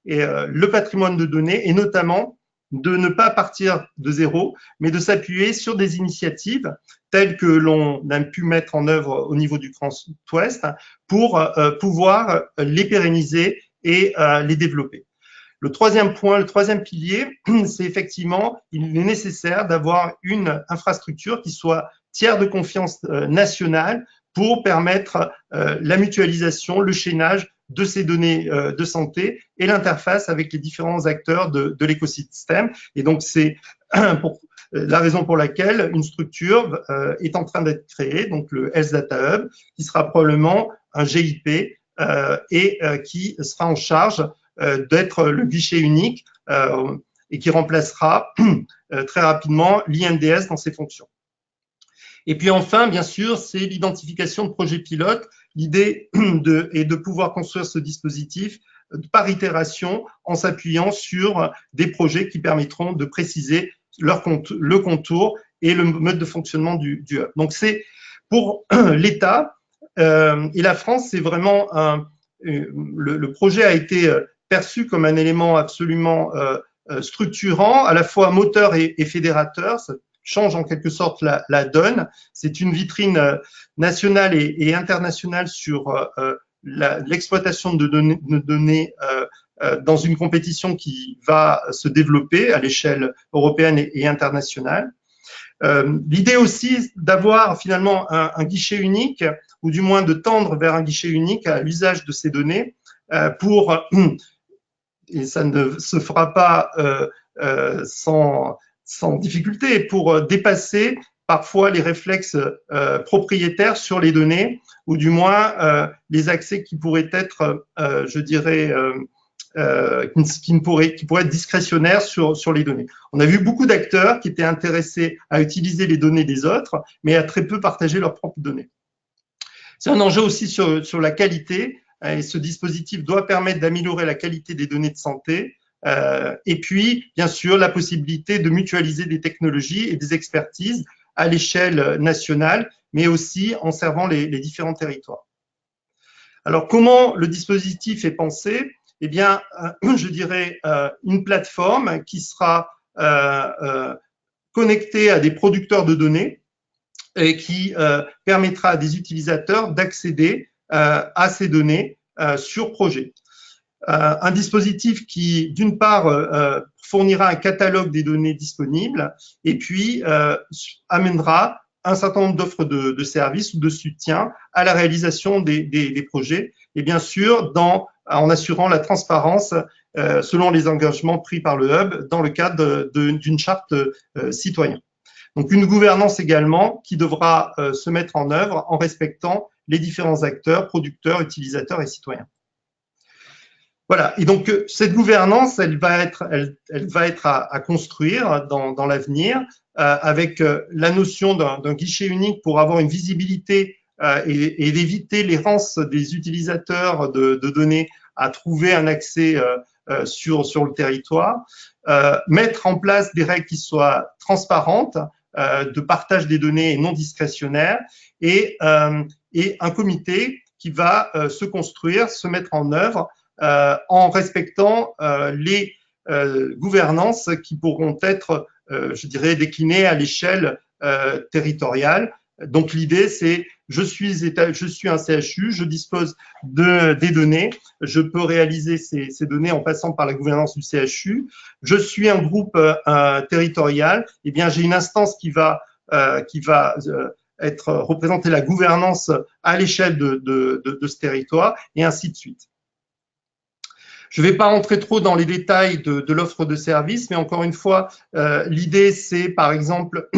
le patrimoine de données et notamment de ne pas partir de zéro, mais de s'appuyer sur des initiatives telles que l'on a pu mettre en œuvre au niveau du Grand Ouest pour pouvoir les pérenniser et les développer. Le troisième point, le troisième pilier, c'est effectivement, il est nécessaire d'avoir une infrastructure qui soit tiers de confiance nationale pour permettre la mutualisation, le chaînage de ces données de santé et l'interface avec les différents acteurs de l'écosystème. Et donc, c'est la raison pour laquelle une structure est en train d'être créée, donc le Health Data Hub, qui sera probablement un GIP et qui sera en charge d'être le guichet unique et qui remplacera très rapidement l'INDS dans ses fonctions. Et puis enfin, bien sûr, c'est l'identification de projets pilotes. L'idée est de pouvoir construire ce dispositif par itération en s'appuyant sur des projets qui permettront de préciser le contour et le mode de fonctionnement du hub. Donc c'est pour l'État et la France, c'est vraiment le projet a été perçu comme un élément absolument structurant, à la fois moteur et fédérateur. Ça change en quelque sorte la donne. C'est une vitrine nationale et internationale sur l'exploitation de données dans une compétition qui va se développer à l'échelle européenne et internationale. L'idée aussi d'avoir finalement un guichet unique, ou du moins de tendre vers un guichet unique à l'usage de ces données pour, et ça ne se fera pas sans difficulté, pour dépasser parfois les réflexes propriétaires sur les données, ou du moins les accès qui pourraient être, je dirais, qui pourraient être discrétionnaires sur les données. On a vu beaucoup d'acteurs qui étaient intéressés à utiliser les données des autres, mais à très peu partager leurs propres données. C'est un enjeu aussi sur la qualité, et ce dispositif doit permettre d'améliorer la qualité des données de santé, et puis, bien sûr, la possibilité de mutualiser des technologies et des expertises à l'échelle nationale, mais aussi en servant les différents territoires. Alors, comment le dispositif est pensé? Eh bien, je dirais une plateforme qui sera connectée à des producteurs de données et qui permettra à des utilisateurs d'accéder à ces données sur projet. Un dispositif qui, d'une part, fournira un catalogue des données disponibles et puis amènera un certain nombre d'offres de services ou de soutien à la réalisation des projets et bien sûr en assurant la transparence selon les engagements pris par le Hub dans le cadre d'une charte citoyen. Donc une gouvernance également qui devra se mettre en œuvre en respectant les différents acteurs, producteurs, utilisateurs et citoyens. Voilà, et donc cette gouvernance, elle va être à construire dans l'avenir avec la notion d'un guichet unique pour avoir une visibilité et d'éviter l'errance des utilisateurs de données à trouver un accès sur le territoire, mettre en place des règles qui soient transparentes, de partage des données et non discrétionnaires, et un comité qui va se construire, se mettre en œuvre en respectant les gouvernances qui pourront être, je dirais, déclinées à l'échelle territoriale Donc l'idée, c'est je suis un CHU, je dispose des données, je peux réaliser ces données en passant par la gouvernance du CHU. Je suis un groupe territorial, eh bien j'ai une instance qui va être représenter la gouvernance à l'échelle de ce territoire, et ainsi de suite. Je ne vais pas rentrer trop dans les détails de l'offre de service, mais encore une fois, l'idée, c'est par exemple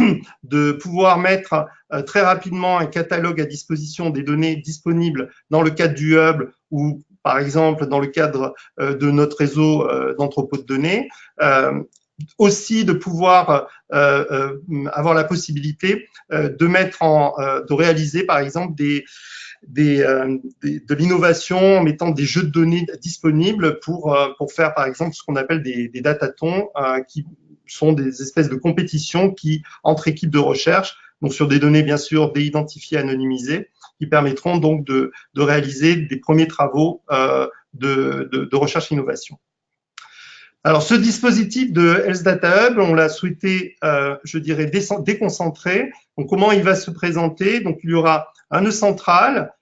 de pouvoir mettre très rapidement un catalogue à disposition des données disponibles dans le cadre du hub ou par exemple dans le cadre de notre réseau d'entrepôts de données. Aussi de pouvoir avoir la possibilité de réaliser par exemple de l'innovation en mettant des jeux de données disponibles pour faire par exemple ce qu'on appelle des datatons qui sont des espèces de compétitions entre équipes de recherche, donc sur des données bien sûr déidentifiées, anonymisées, qui permettront donc de réaliser des premiers travaux de recherche-innovation. Alors, ce dispositif de Health Data Hub, on l'a souhaité, je dirais, déconcentré. Donc, comment il va se présenter? Donc, il y aura un nœud central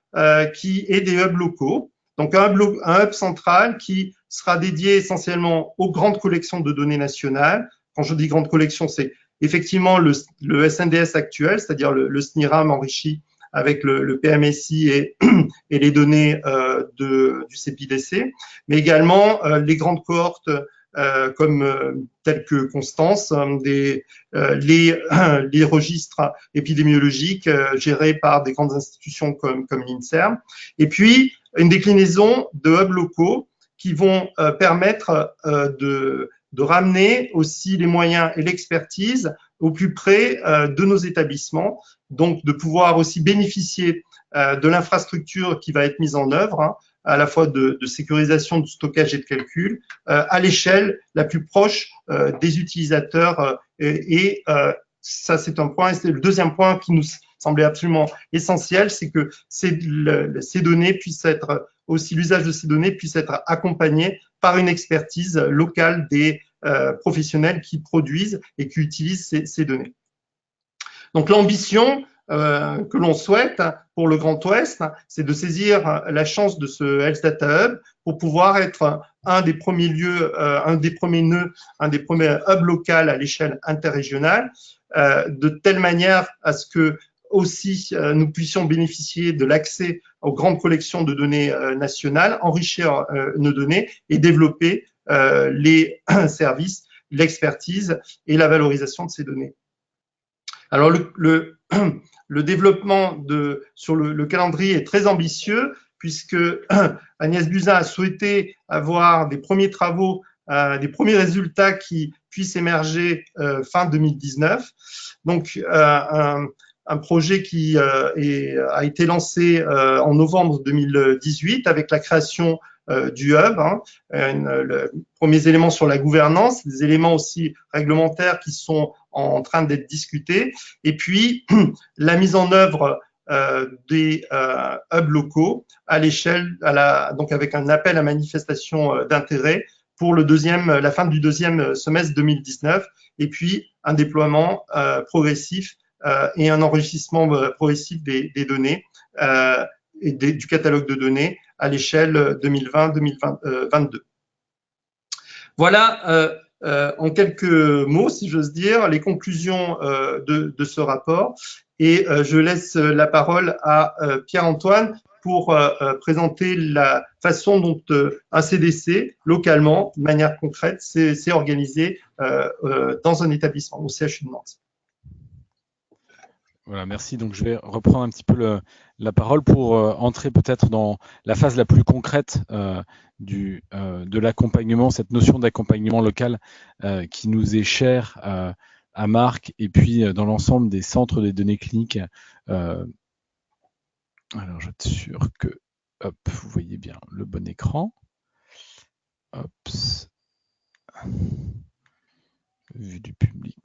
qui est des hubs locaux. Donc, un hub central qui sera dédié essentiellement aux grandes collections de données nationales. Quand je dis grande collection, c'est effectivement le SNDS actuel, c'est-à-dire le SNIRAM enrichi avec le PMSI et les données du CPDC, mais également les grandes cohortes tels que Constance, les registres épidémiologiques gérés par des grandes institutions comme l'INSERM, et puis une déclinaison de hubs locaux qui vont permettre de ramener aussi les moyens et l'expertise au plus près de nos établissements, donc de pouvoir aussi bénéficier de l'infrastructure qui va être mise en œuvre, à la fois de sécurisation, de stockage et de calcul, à l'échelle la plus proche des utilisateurs. Et ça, c'est un point. Et le deuxième point qui nous semblait absolument essentiel, c'est que ces données puissent être aussi, l'usage de ces données puisse être accompagné par une expertise locale des professionnels qui produisent et qui utilisent ces données. Donc l'ambition que l'on souhaite pour le Grand Ouest, c'est de saisir la chance de ce Health Data Hub pour pouvoir être un des premiers lieux, un des premiers nœuds, un des premiers hubs locaux à l'échelle interrégionale, de telle manière à ce que aussi nous puissions bénéficier de l'accès aux grandes collections de données nationales, enrichir nos données et développer les services, l'expertise et la valorisation de ces données. Alors, le développement sur le calendrier est très ambitieux puisque Agnès Buzyn a souhaité avoir des premiers travaux, des premiers résultats qui puissent émerger fin 2019. Donc, un projet qui a été lancé en novembre 2018 avec la création du hub, les premiers éléments sur la gouvernance, des éléments aussi réglementaires qui sont en train d'être discutés, et puis la mise en œuvre des hubs locaux à l'échelle, donc avec un appel à manifestation d'intérêt pour la fin du deuxième semestre 2019, et puis un déploiement progressif et un enrichissement progressif des données et du catalogue de données à l'échelle 2020-2022. Voilà en quelques mots, si j'ose dire, les conclusions de ce rapport. Et je laisse la parole à Pierre-Antoine pour présenter la façon dont un CDC, localement, de manière concrète, s'est organisé dans un établissement, au CHU de Nantes. Voilà, merci. Donc, je vais reprendre un petit peu la parole pour entrer peut-être dans la phase la plus concrète de l'accompagnement, cette notion d'accompagnement local qui nous est chère à Marc et puis dans l'ensemble des centres des données cliniques. Alors, je vais être sûr que hop, vous voyez bien le bon écran. Hop. Vue du public.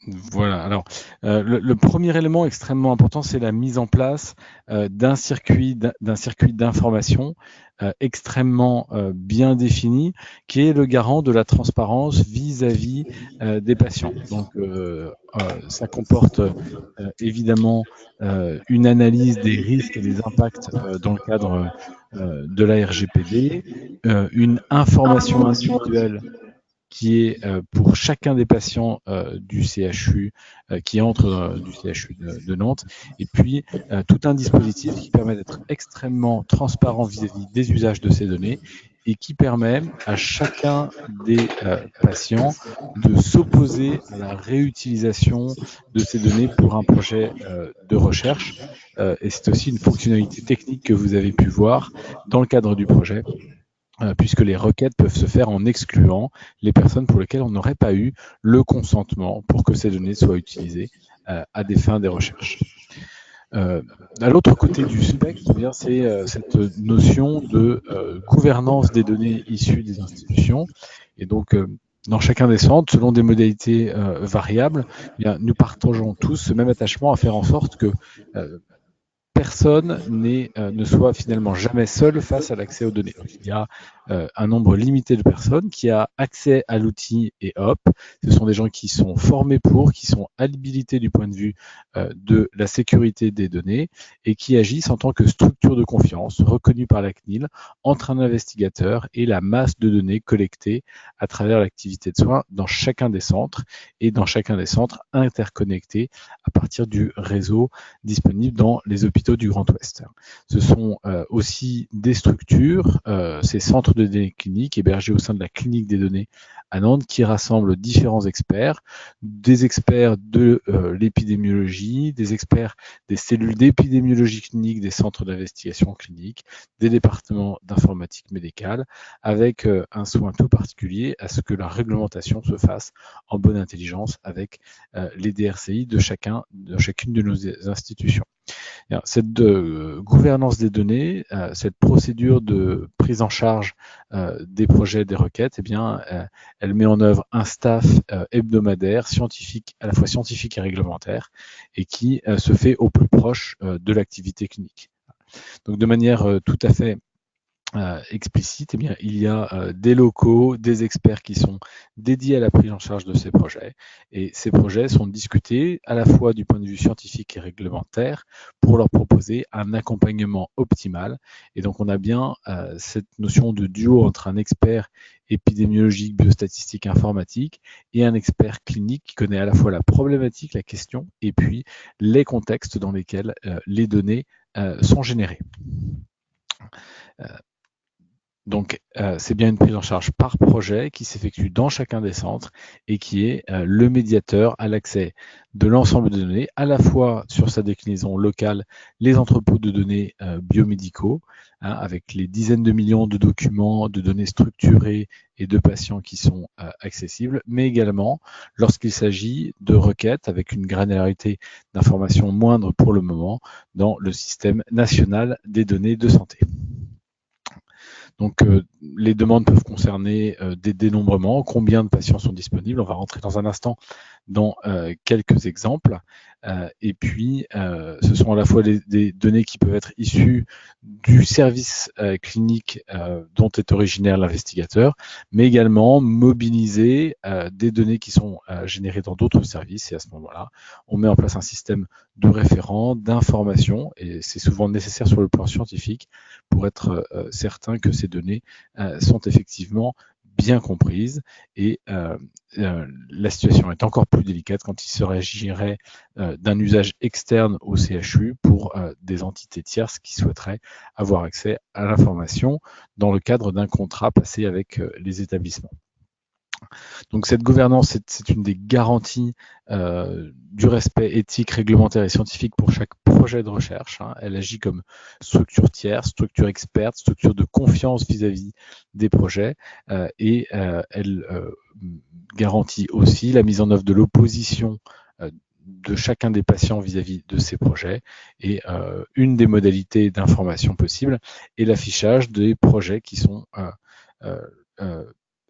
Voilà, Alors, le premier élément extrêmement important, c'est la mise en place d'un circuit d'information extrêmement bien défini, qui est le garant de la transparence vis-à-vis des patients. Donc, ça comporte évidemment une analyse des risques et des impacts dans le cadre de la RGPD, une information individuelle qui est pour chacun des patients du CHU qui entre du CHU de Nantes, et puis tout un dispositif qui permet d'être extrêmement transparent vis-à-vis des usages de ces données et qui permet à chacun des patients de s'opposer à la réutilisation de ces données pour un projet de recherche. Et c'est aussi une fonctionnalité technique que vous avez pu voir dans le cadre du projet, puisque les requêtes peuvent se faire en excluant les personnes pour lesquelles on n'aurait pas eu le consentement pour que ces données soient utilisées à des fins des recherches. À l'autre côté du spectre, eh bien, c'est cette notion de gouvernance des données issues des institutions. Et donc, dans chacun des centres, selon des modalités variables, eh bien, nous partageons tous ce même attachement à faire en sorte que personne ne soit finalement jamais seul face à l'accès aux données. Donc, il y a un nombre limité de personnes qui a accès à l'outil et hop, ce sont des gens qui sont formés qui sont habilités du point de vue de la sécurité des données et qui agissent en tant que structure de confiance reconnue par la CNIL entre un investigateur et la masse de données collectées à travers l'activité de soins dans chacun des centres et dans chacun des centres interconnectés à partir du réseau disponible dans les hôpitaux du Grand Ouest. Ce sont aussi des structures, ces centres de données cliniques hébergés au sein de la clinique des données à Nantes qui rassemblent différents experts, des experts de l'épidémiologie, des experts des cellules d'épidémiologie clinique, des centres d'investigation clinique, des départements d'informatique médicale, avec un soin tout particulier à ce que la réglementation se fasse en bonne intelligence avec les DRCI de chacune de nos institutions. Cette gouvernance des données, cette procédure de prise en charge des projets, des requêtes, eh bien, elle met en œuvre un staff hebdomadaire, scientifique, à la fois scientifique et réglementaire, et qui se fait au plus proche de l'activité clinique. Donc, de manière tout à fait explicite, eh bien, il y a des locaux, des experts qui sont dédiés à la prise en charge de ces projets. Et ces projets sont discutés à la fois du point de vue scientifique et réglementaire pour leur proposer un accompagnement optimal. Et donc, on a bien cette notion de duo entre un expert épidémiologique, biostatistique, informatique et un expert clinique qui connaît à la fois la problématique, la question et puis les contextes dans lesquels les données sont générées. Donc, c'est bien une prise en charge par projet qui s'effectue dans chacun des centres et qui est le médiateur à l'accès de l'ensemble des données, à la fois sur sa déclinaison locale, les entrepôts de données biomédicaux, avec les dizaines de millions de documents, de données structurées et de patients qui sont accessibles, mais également lorsqu'il s'agit de requêtes avec une granularité d'informations moindre pour le moment dans le système national des données de santé. Donc, les demandes peuvent concerner des dénombrements, combien de patients sont disponibles. On va rentrer dans un instant dans quelques exemples. Et puis, ce sont à la fois des données qui peuvent être issues du service clinique dont est originaire l'investigateur, mais également mobiliser des données qui sont générées dans d'autres services. Et à ce moment-là, on met en place un système de référents, d'informations, et c'est souvent nécessaire sur le plan scientifique pour être certain que ces données sont effectivement bien comprises. Et la situation est encore plus délicate quand il s'agirait d'un usage externe au CHU pour des entités tierces qui souhaiteraient avoir accès à l'information dans le cadre d'un contrat passé avec les établissements. Donc cette gouvernance, c'est une des garanties du respect éthique, réglementaire et scientifique pour chaque projet de recherche. Elle agit comme structure tierce, structure experte, structure de confiance vis-à-vis des projets et elle garantit aussi la mise en œuvre de l'opposition de chacun des patients vis-à-vis de ces projets. Et une des modalités d'information possible est l'affichage des projets qui sont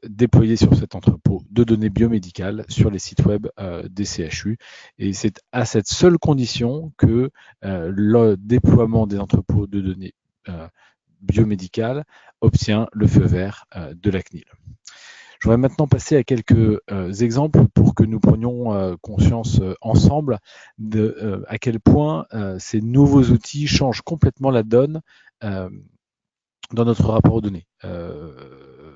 déployés sur cet entrepôt de données biomédicales sur les sites web des CHU. Et c'est à cette seule condition que le déploiement des entrepôts de données biomédicales obtient le feu vert de la CNIL. Je voudrais maintenant passer à quelques exemples pour que nous prenions conscience ensemble de à quel point ces nouveaux outils changent complètement la donne dans notre rapport aux données.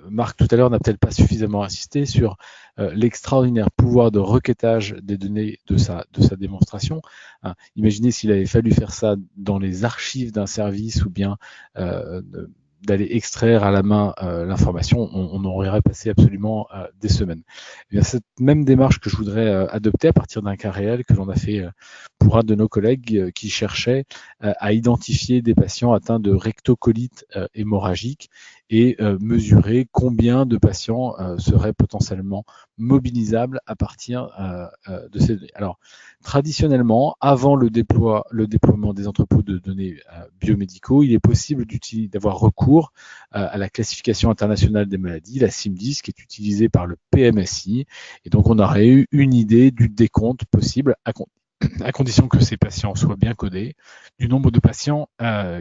Marc, tout à l'heure, n'a peut-être pas suffisamment insisté sur l'extraordinaire pouvoir de requêtage des données de sa démonstration. Imaginez s'il avait fallu faire ça dans les archives d'un service ou bien d'aller extraire à la main l'information, on aurait passé absolument des semaines. Et bien, cette même démarche que je voudrais adopter à partir d'un cas réel que l'on a fait pour un de nos collègues qui cherchait à identifier des patients atteints de rectocolite hémorragique et mesurer combien de patients seraient potentiellement mobilisables à partir de ces données. Alors, traditionnellement, avant le déploiement des entrepôts de données biomédicaux, il est possible d'avoir recours à la classification internationale des maladies, la CIM-10, qui est utilisée par le PMSI. Et donc, on aurait eu une idée du décompte possible à condition que ces patients soient bien codés, du nombre de patients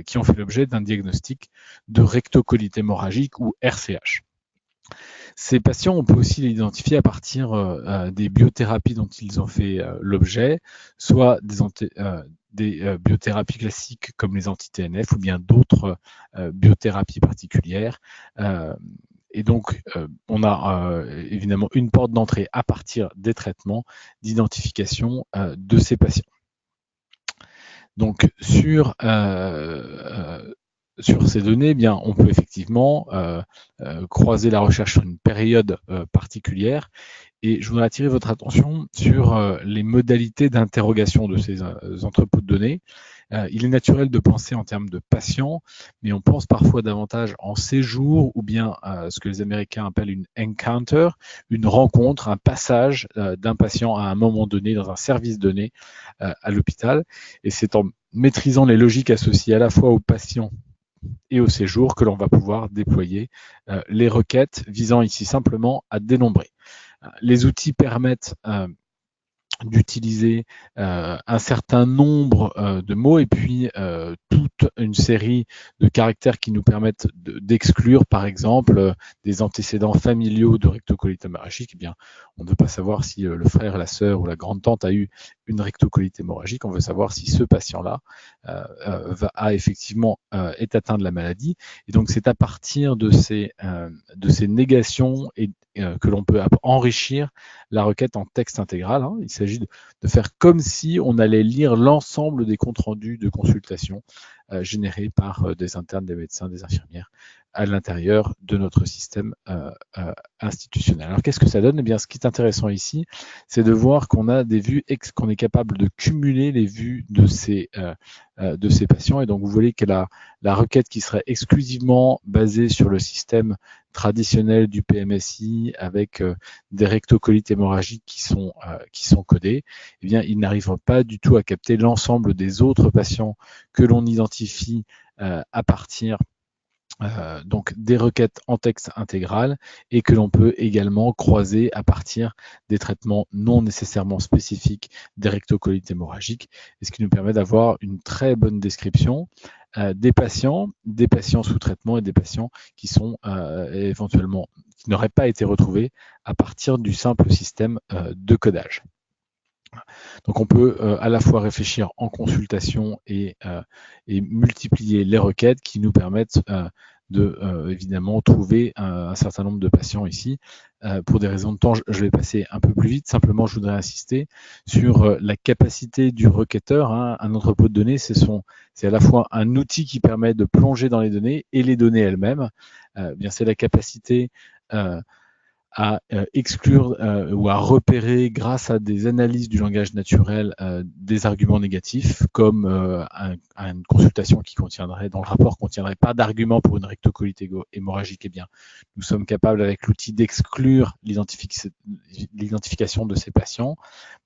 qui ont fait l'objet d'un diagnostic de rectocolite hémorragique ou RCH. Ces patients, on peut aussi les identifier à partir des biothérapies dont ils ont fait l'objet, soit des biothérapies classiques comme les anti-TNF ou bien d'autres biothérapies particulières. Et donc, on a évidemment une porte d'entrée à partir des traitements d'identification de ces patients. Donc, sur ces données, eh bien, on peut effectivement croiser la recherche sur une période particulière. Et je voudrais attirer votre attention sur les modalités d'interrogation de ces entrepôts de données. Il est naturel de penser en termes de patients, mais on pense parfois davantage en séjour ou bien ce que les Américains appellent une encounter, une rencontre, un passage d'un patient à un moment donné dans un service donné à l'hôpital. Et c'est en maîtrisant les logiques associées à la fois aux patients et au séjour que l'on va pouvoir déployer les requêtes visant ici simplement à dénombrer. Les outils permettent d'utiliser un certain nombre de mots et puis toute une série de caractères qui nous permettent d'exclure, par exemple, des antécédents familiaux de rectocolite hémorragique. Eh bien, on ne veut pas savoir si le frère, la sœur ou la grande-tante a eu une rectocolite hémorragique. On veut savoir si ce patient-là est atteint de la maladie. Et donc, c'est à partir de ces négations que l'on peut enrichir la requête en texte intégral. Il s'agit de faire comme si on allait lire l'ensemble des comptes rendus de consultation générés par des internes, des médecins, des infirmières à l'intérieur de notre système institutionnel. Alors qu'est-ce que ça donne? Eh bien, ce qui est intéressant ici, c'est de voir qu'on a des vues, qu'on est capable de cumuler les vues de ces patients. Et donc, vous voyez que la requête qui serait exclusivement basée sur le système traditionnel du PMSI avec des rectocolites hémorragiques qui sont codés, eh bien, il n'arrive pas du tout à capter l'ensemble des autres patients que l'on identifie à partir donc des requêtes en texte intégral et que l'on peut également croiser à partir des traitements non nécessairement spécifiques des rectocolites hémorragiques, et ce qui nous permet d'avoir une très bonne description des patients sous traitement et des patients qui sont éventuellement qui n'auraient pas été retrouvés à partir du simple système de codage. Donc on peut à la fois réfléchir en consultation et multiplier les requêtes qui nous permettent de évidemment trouver un certain nombre de patients ici. Pour des raisons de temps, je vais passer un peu plus vite. Simplement, je voudrais insister sur la capacité du requêteur. Un entrepôt de données, c'est à la fois un outil qui permet de plonger dans les données et les données elles-mêmes. Bien, c'est la capacité à exclure ou à repérer grâce à des analyses du langage naturel des arguments négatifs, comme une consultation qui contiendrait, dans le rapport contiendrait pas d'argument pour une rectocolite hémorragique. Eh bien, nous sommes capables avec l'outil d'exclure l'identification de ces patients.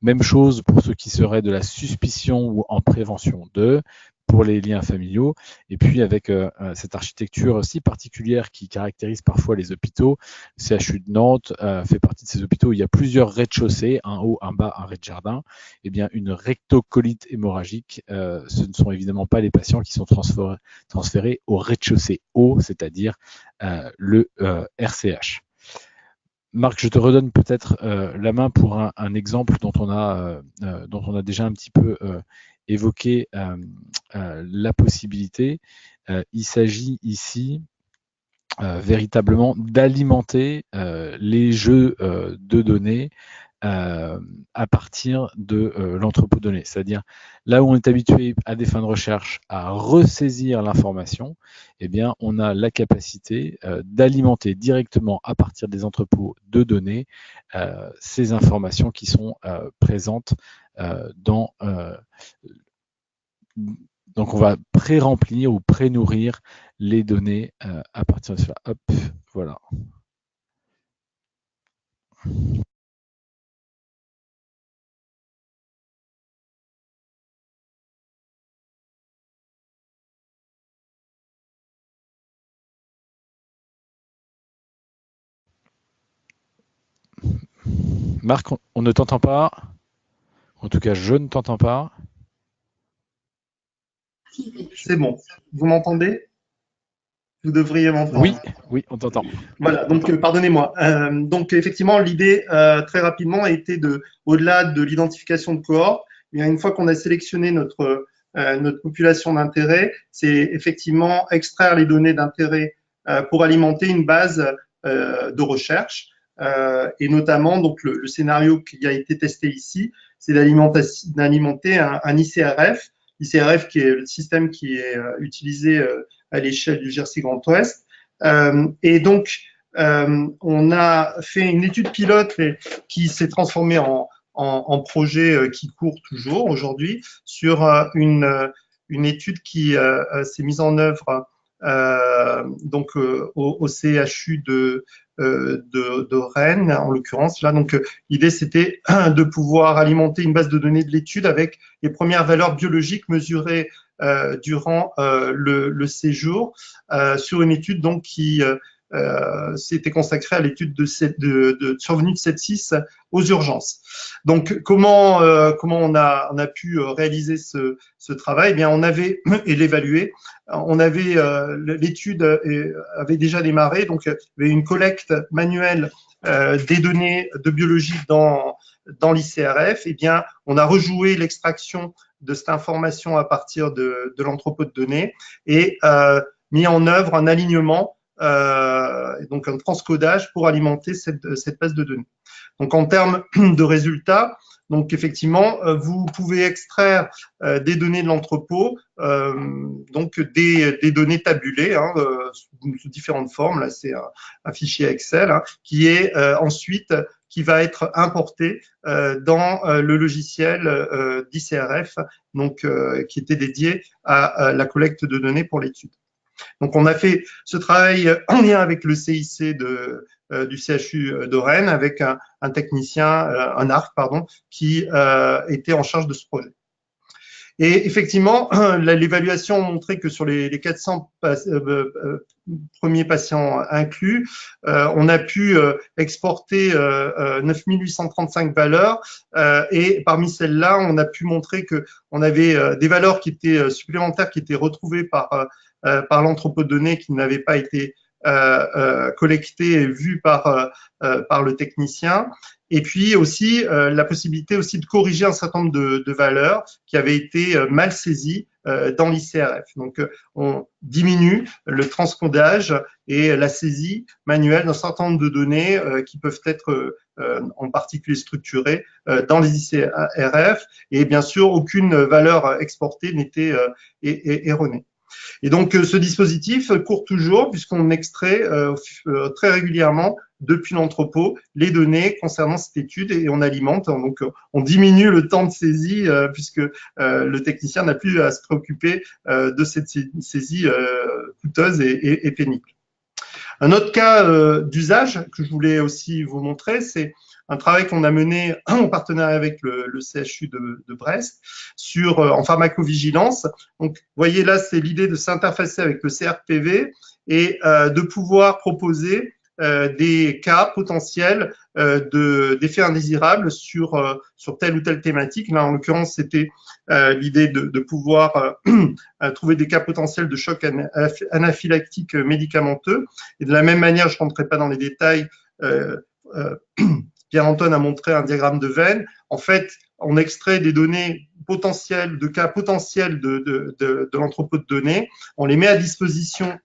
Même chose pour ceux qui seraient de la suspicion ou en prévention de. pour les liens familiaux. Et puis avec cette architecture si particulière qui caractérise parfois les hôpitaux, le CHU de Nantes fait partie de ces hôpitaux où il y a plusieurs rez-de-chaussée, un haut, un bas, un rez-de-jardin. Eh bien, une rectocolite hémorragique, ce ne sont évidemment pas les patients qui sont transférés au rez-de-chaussée haut, c'est-à-dire le RCH. Marc, je te redonne peut-être la main pour un exemple dont on a déjà un petit peu évoqué la possibilité. Il s'agit ici véritablement d'alimenter les jeux de données à partir de l'entrepôt de données. C'est-à-dire, là où on est habitué à des fins de recherche à ressaisir l'information, eh bien, on a la capacité d'alimenter directement à partir des entrepôts de données ces informations qui sont présentes dans... donc, on va pré-remplir ou pré-nourrir les données à partir de cela. Hop, voilà. Marc, on ne t'entend pas. En tout cas, je ne t'entends pas. C'est bon. Vous m'entendez? Vous devriez m'entendre. Oui, oui, on t'entend. Voilà, donc pardonnez-moi. Donc effectivement, l'idée très rapidement a été au-delà de l'identification de cohortes, une fois qu'on a sélectionné notre population d'intérêt, c'est effectivement extraire les données d'intérêt pour alimenter une base de recherche. Et notamment, donc le scénario qui a été testé ici, c'est d'alimenter un ICRF. ICRF qui est le système qui est utilisé à l'échelle du GRC Grand Ouest. Et donc, on a fait une étude pilote qui s'est transformée en projet qui court toujours aujourd'hui sur une étude qui s'est mise en œuvre donc au CHU de Rennes, en l'occurrence. Là, donc, l'idée, c'était de pouvoir alimenter une base de données de l'étude avec les premières valeurs biologiques mesurées durant le séjour sur une étude donc qui s'était consacrée à l'étude de survenue de sepsis aux urgences. Donc, comment on a pu réaliser ce travail? Eh bien, on avait et l'évaluer. On avait l'étude avait déjà démarré, donc il y avait une collecte manuelle des données de biologie dans l'ICRF. Eh bien, on a rejoué l'extraction de cette information à partir de l'entrepôt de données et mis en œuvre un alignement, donc un transcodage pour alimenter cette base de données. Donc, en termes de résultats, donc effectivement, vous pouvez extraire des données de l'entrepôt, donc des données tabulées sous différentes formes. Là, c'est un fichier Excel qui est ensuite qui va être importé dans le logiciel d'ICRF, donc qui était dédié à la collecte de données pour l'étude. Donc, on a fait ce travail en lien avec le CIC du CHU de Rennes, avec un technicien, un ARC, pardon, qui était en charge de ce projet. Et effectivement, l'évaluation a montré que sur les 400 premiers patients inclus, on a pu exporter 9835 valeurs et parmi celles-là, on a pu montrer que on avait des valeurs qui étaient supplémentaires qui étaient retrouvées par l'entrepôt de données qui n'avaient pas été collectées et vues par le technicien. Et puis aussi la possibilité aussi de corriger un certain nombre de valeurs qui avaient été mal saisies dans l'ICRF. Donc, on diminue le transcodage et la saisie manuelle d'un certain nombre de données qui peuvent être en particulier structurées dans les ICRF. Et bien sûr, aucune valeur exportée n'était erronée. Et donc, ce dispositif court toujours puisqu'on extrait très régulièrement depuis l'entrepôt les données concernant cette étude et on alimente. Donc, on diminue le temps de saisie puisque le technicien n'a plus à se préoccuper de cette saisie coûteuse et pénible. Un autre cas d'usage que je voulais aussi vous montrer, c'est un travail qu'on a mené en partenariat avec le CHU de Brest en pharmacovigilance. Donc, vous voyez là, c'est l'idée de s'interfacer avec le CRPV et de pouvoir proposer des cas potentiels d'effets indésirables sur telle ou telle thématique. Là, en l'occurrence, c'était l'idée de pouvoir trouver des cas potentiels de choc anaphylactique médicamenteux. Et de la même manière, je ne rentrerai pas dans les détails, Pierre-Antoine a montré un diagramme de veine. En fait, on extrait des données potentielles, de cas potentiels de l'entrepôt de données, on les met à disposition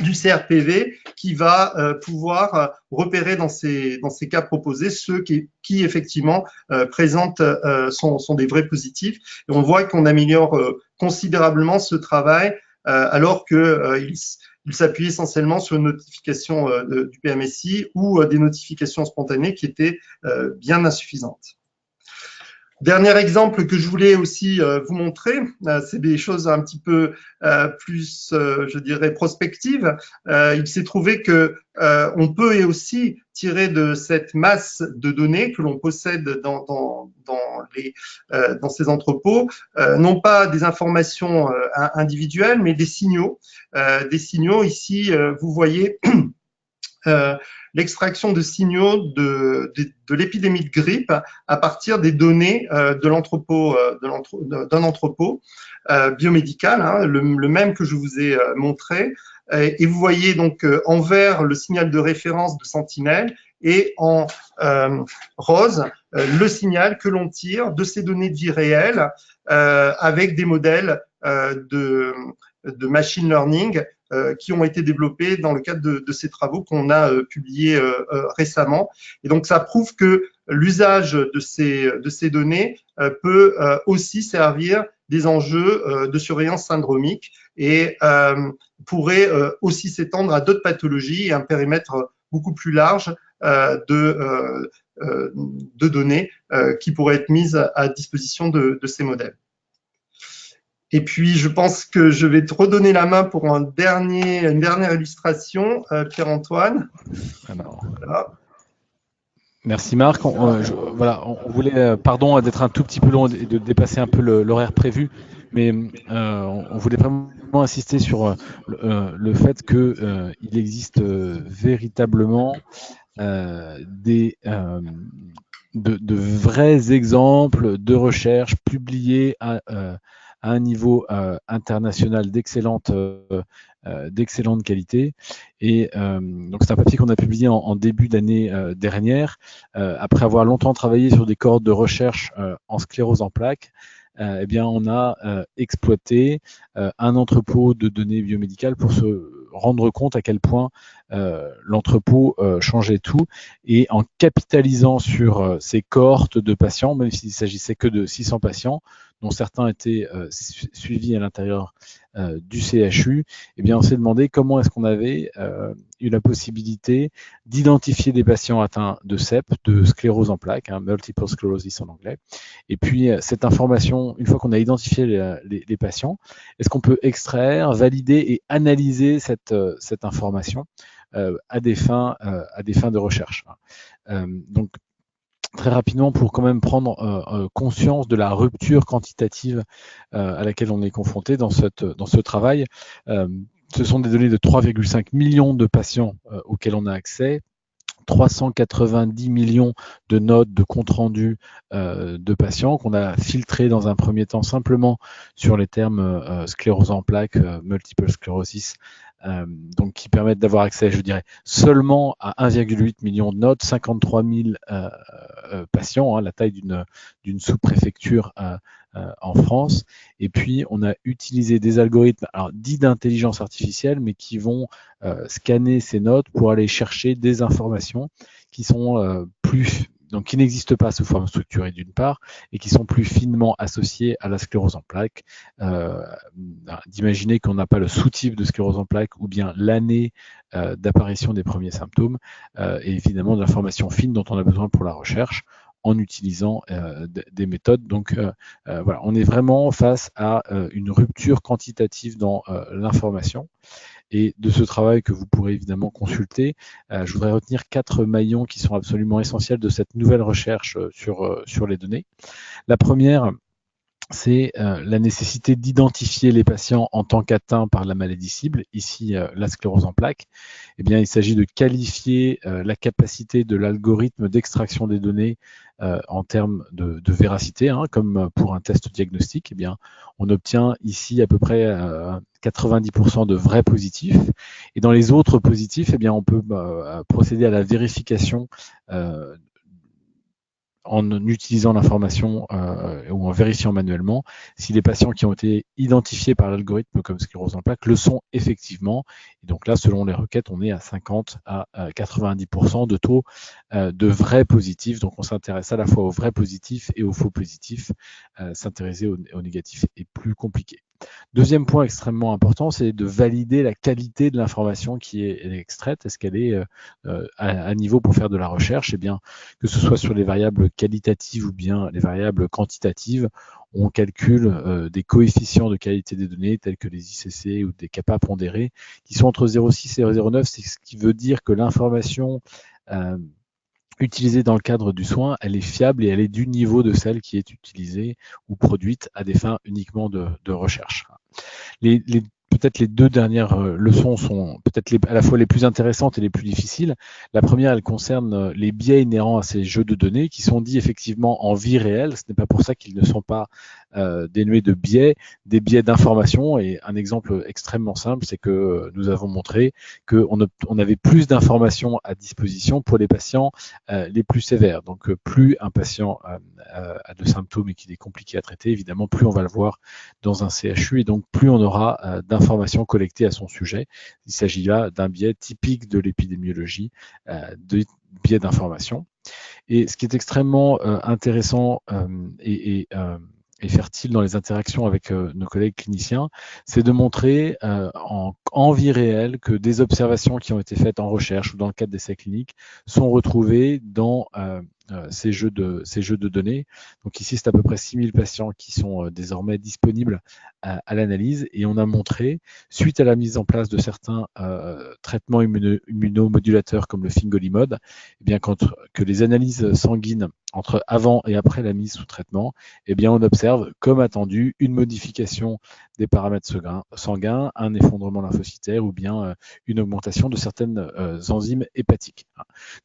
du CRPV qui va pouvoir repérer dans ces cas proposés ceux qui effectivement présentent sont des vrais positifs. Et on voit qu'on améliore considérablement ce travail alors qu'il s'appuie essentiellement sur une notification du PMSI ou des notifications spontanées qui étaient bien insuffisantes. Dernier exemple que je voulais aussi vous montrer, c'est des choses un petit peu plus, je dirais, prospectives. Il s'est trouvé que on peut aussi tirer de cette masse de données que l'on possède dans ces entrepôts, non pas des informations individuelles, mais des signaux. Des signaux, ici, vous voyez l'extraction de signaux de l'épidémie de grippe à partir des données d'un entrepôt biomédical, hein, le même que je vous ai montré. Et vous voyez donc en vert le signal de référence de Sentinelle et en rose le signal que l'on tire de ces données de vie réelle avec des modèles de machine learning qui ont été développés dans le cadre de ces travaux qu'on a publiés récemment. Et donc, ça prouve que l'usage de ces données peut aussi servir des enjeux de surveillance syndromique et pourrait aussi s'étendre à d'autres pathologies et un périmètre beaucoup plus large de données qui pourraient être mises à disposition de ces modèles. Et puis, je pense que je vais te redonner la main pour une dernière illustration, Pierre-Antoine. Voilà. Merci Marc. On voulait, pardon d'être un tout petit peu long et de dépasser un peu l'horaire prévu, mais on voulait vraiment insister sur le fait qu'il existe véritablement de vrais exemples de recherche publiés à un niveau international d'excellente qualité. Et donc c'est un papier qu'on a publié en début d'année dernière, après avoir longtemps travaillé sur des cohortes de recherche en sclérose en plaques. Eh bien, on a exploité un entrepôt de données biomédicales pour se rendre compte à quel point l'entrepôt changeait tout, et en capitalisant sur ces cohortes de patients, même s'il s'agissait que de 600 patients, dont certains étaient suivis à l'intérieur du CHU, eh bien, on s'est demandé comment est-ce qu'on avait eu la possibilité d'identifier des patients atteints de CEP, de sclérose en plaques, multiple sclerosis en anglais. Et puis, cette information, une fois qu'on a identifié les patients, est-ce qu'on peut extraire, valider et analyser cette information à des fins de recherche. Donc, très rapidement, pour quand même prendre conscience de la rupture quantitative à laquelle on est confronté dans ce travail. Ce sont des données de 3,5 millions de patients auxquels on a accès, 390 millions de notes de compte rendu de patients qu'on a filtrés dans un premier temps simplement sur les termes sclérose en plaques, multiple sclerosis, donc qui permettent d'avoir accès, je dirais, seulement à 1,8 million de notes, 53 000 patients, la taille d'une sous-préfecture en France. Et puis, on a utilisé des algorithmes dits d'intelligence artificielle, mais qui vont scanner ces notes pour aller chercher des informations qui sont donc qui n'existent pas sous forme structurée d'une part, et qui sont plus finement associées à la sclérose en plaques. D'imaginer qu'on n'a pas le sous-type de sclérose en plaques ou bien l'année d'apparition des premiers symptômes, et évidemment de l'information fine dont on a besoin pour la recherche en utilisant des méthodes. Donc voilà, on est vraiment face à une rupture quantitative dans l'information. Et de ce travail que vous pourrez évidemment consulter, je voudrais retenir 4 maillons qui sont absolument essentiels de cette nouvelle recherche sur les données. La première, c'est la nécessité d'identifier les patients en tant qu'atteints par la maladie cible, ici la sclérose en plaques. Eh bien, il s'agit de qualifier la capacité de l'algorithme d'extraction des données en termes de véracité, comme pour un test diagnostique. Eh bien, on obtient ici à peu près 90% de vrais positifs. Et dans les autres positifs, eh bien, on peut procéder à la vérification en utilisant l'information ou en vérifiant manuellement si les patients qui ont été identifiés par l'algorithme comme sclérose en plaques le sont effectivement. Et donc là, selon les requêtes, on est à 50 à 90% de taux de vrais positifs. Donc on s'intéresse à la fois aux vrais positifs et aux faux positifs. S'intéresser aux négatifs est plus compliqué. Deuxième point extrêmement important, c'est de valider la qualité de l'information qui est extraite. Est-ce qu'elle est à niveau pour faire de la recherche? Eh bien, que ce soit sur les variables qualitatives ou bien les variables quantitatives, on calcule des coefficients de qualité des données tels que les ICC ou des kappa pondérés qui sont entre 0,6 et 0,9. C'est ce qui veut dire que l'information utilisée dans le cadre du soin, elle est fiable et elle est du niveau de celle qui est utilisée ou produite à des fins uniquement de recherche. Peut-être les deux dernières leçons sont peut-être à la fois les plus intéressantes et les plus difficiles. La première, elle concerne les biais inhérents à ces jeux de données qui sont dits effectivement en vie réelle. Ce n'est pas pour ça qu'ils ne sont pas dénués de biais, des biais d'information. Et un exemple extrêmement simple, c'est que nous avons montré qu'on avait plus d'informations à disposition pour les patients les plus sévères. Donc plus un patient a de symptômes et qu'il est compliqué à traiter, évidemment, plus on va le voir dans un CHU et donc plus on aura d'informations collectées à son sujet. Il s'agit là d'un biais typique de l'épidémiologie, de biais d'information. Et ce qui est extrêmement intéressant et fertile dans les interactions avec nos collègues cliniciens, c'est de montrer en vie réelle que des observations qui ont été faites en recherche ou dans le cadre d'essais cliniques sont retrouvées dans ces jeux de données. Donc ici, c'est à peu près 6000 patients qui sont désormais disponibles à l'analyse et on a montré, suite à la mise en place de certains traitements immunomodulateurs comme le fingolimod, eh bien, que les analyses sanguines entre avant et après la mise sous traitement, eh bien, on observe, comme attendu, une modification des paramètres sanguins, un effondrement lymphocytaire ou bien une augmentation de certaines enzymes hépatiques.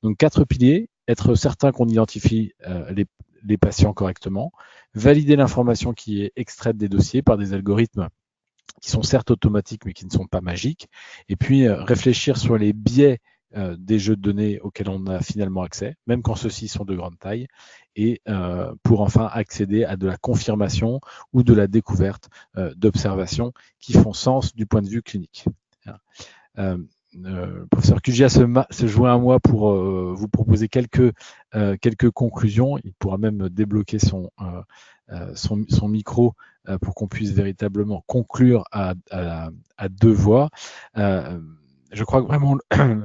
Donc 4 piliers: être certain qu'on identifie les patients correctement, valider l'information qui est extraite des dossiers par des algorithmes qui sont certes automatiques mais qui ne sont pas magiques, et puis réfléchir sur les biais des jeux de données auxquels on a finalement accès, même quand ceux-ci sont de grande taille, et pour enfin accéder à de la confirmation ou de la découverte d'observations qui font sens du point de vue clinique. Le professeur Cugia se joint à moi pour vous proposer quelques conclusions. Il pourra même débloquer son micro pour qu'on puisse véritablement conclure à 2 voix. Je crois que vraiment,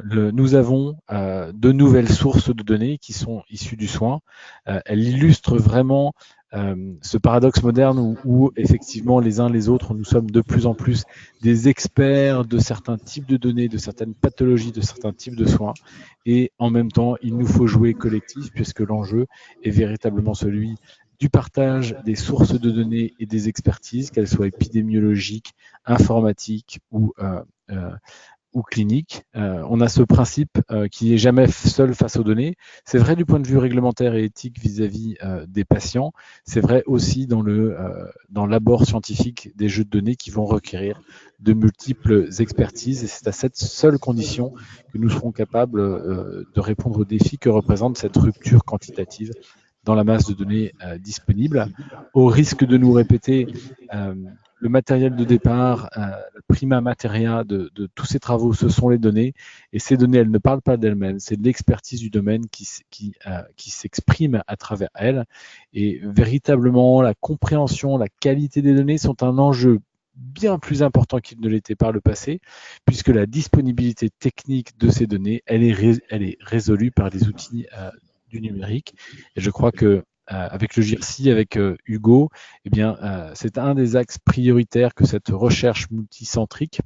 nous avons de nouvelles sources de données qui sont issues du soin. Elles illustrent vraiment ce paradoxe moderne où effectivement les uns les autres, nous sommes de plus en plus des experts de certains types de données, de certaines pathologies, de certains types de soins. Et en même temps, il nous faut jouer collectif puisque l'enjeu est véritablement celui du partage des sources de données et des expertises, qu'elles soient épidémiologiques, informatiques ou clinique. On a ce principe qui n'est jamais seul face aux données. C'est vrai du point de vue réglementaire et éthique vis-à-vis des patients. C'est vrai aussi dans l'abord scientifique des jeux de données qui vont requérir de multiples expertises. Et c'est à cette seule condition que nous serons capables de répondre aux défis que représente cette rupture quantitative dans la masse de données disponibles. Au risque de nous répéter, le matériel de départ, le prima materia de tous ces travaux, ce sont les données. Et ces données, elles ne parlent pas d'elles-mêmes. C'est l'expertise du domaine qui s'exprime à travers elles. Et véritablement, la compréhension, la qualité des données sont un enjeu bien plus important qu'il ne l'était par le passé, puisque la disponibilité technique de ces données, elle est résolue par les outils du numérique. Et je crois que avec le GIRC, avec Hugo, eh bien, c'est un des axes prioritaires que cette recherche multicentrique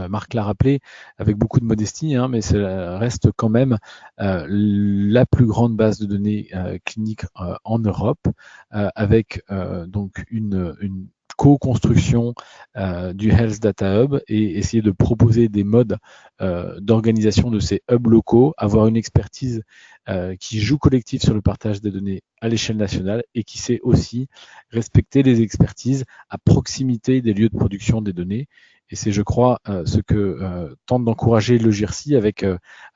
Marc l'a rappelé avec beaucoup de modestie, hein, mais ça reste quand même la plus grande base de données cliniques en Europe, avec donc une co-construction du Health Data Hub et essayer de proposer des modes d'organisation de ces hubs locaux, avoir une expertise qui joue collectif sur le partage des données à l'échelle nationale et qui sait aussi respecter les expertises à proximité des lieux de production des données. Et c'est, je crois, ce que tente d'encourager le GIRC avec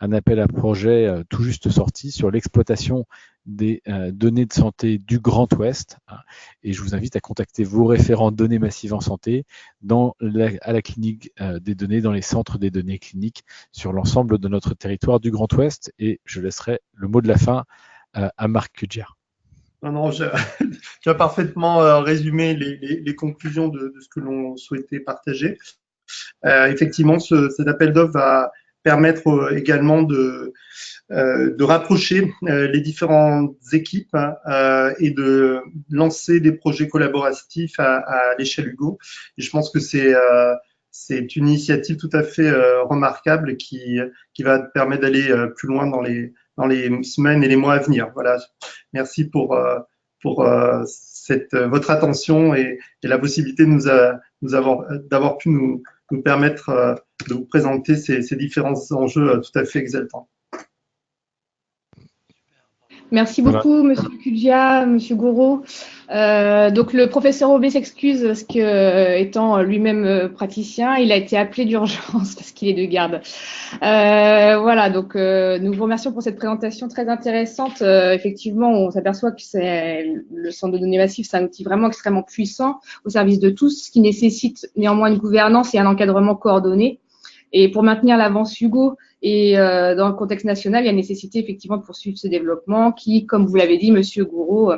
un appel à projet tout juste sorti sur l'exploitation des données de santé du Grand Ouest. Et je vous invite à contacter vos référents données massives en santé à la clinique des données, dans les centres des données cliniques sur l'ensemble de notre territoire du Grand Ouest. Et je laisserai le mot de la fin à Marc Cudjar. Non, tu as parfaitement résumé les conclusions de ce que l'on souhaitait partager. Effectivement, cet appel d'offres va permettre également de rapprocher les différentes équipes et de lancer des projets collaboratifs à l'échelle Hugo. Et je pense que c'est une initiative tout à fait remarquable qui va permettre d'aller plus loin dans les semaines et les mois à venir. Voilà. Merci pour votre attention et la possibilité d'avoir pu nous permettre de vous présenter ces différents enjeux tout à fait exaltants. Merci beaucoup, Monsieur Cudjar, Monsieur Gouraud. Donc le professeur Aubé s'excuse parce que, étant lui-même praticien, il a été appelé d'urgence parce qu'il est de garde. Voilà, donc nous vous remercions pour cette présentation très intéressante. Effectivement, on s'aperçoit que le centre de données massives, c'est un outil vraiment extrêmement puissant au service de tous, ce qui nécessite néanmoins une gouvernance et un encadrement coordonné. Et pour maintenir l'avance Hugo et dans le contexte national, il y a nécessité effectivement de poursuivre ce développement qui, comme vous l'avez dit, Monsieur Gouraud,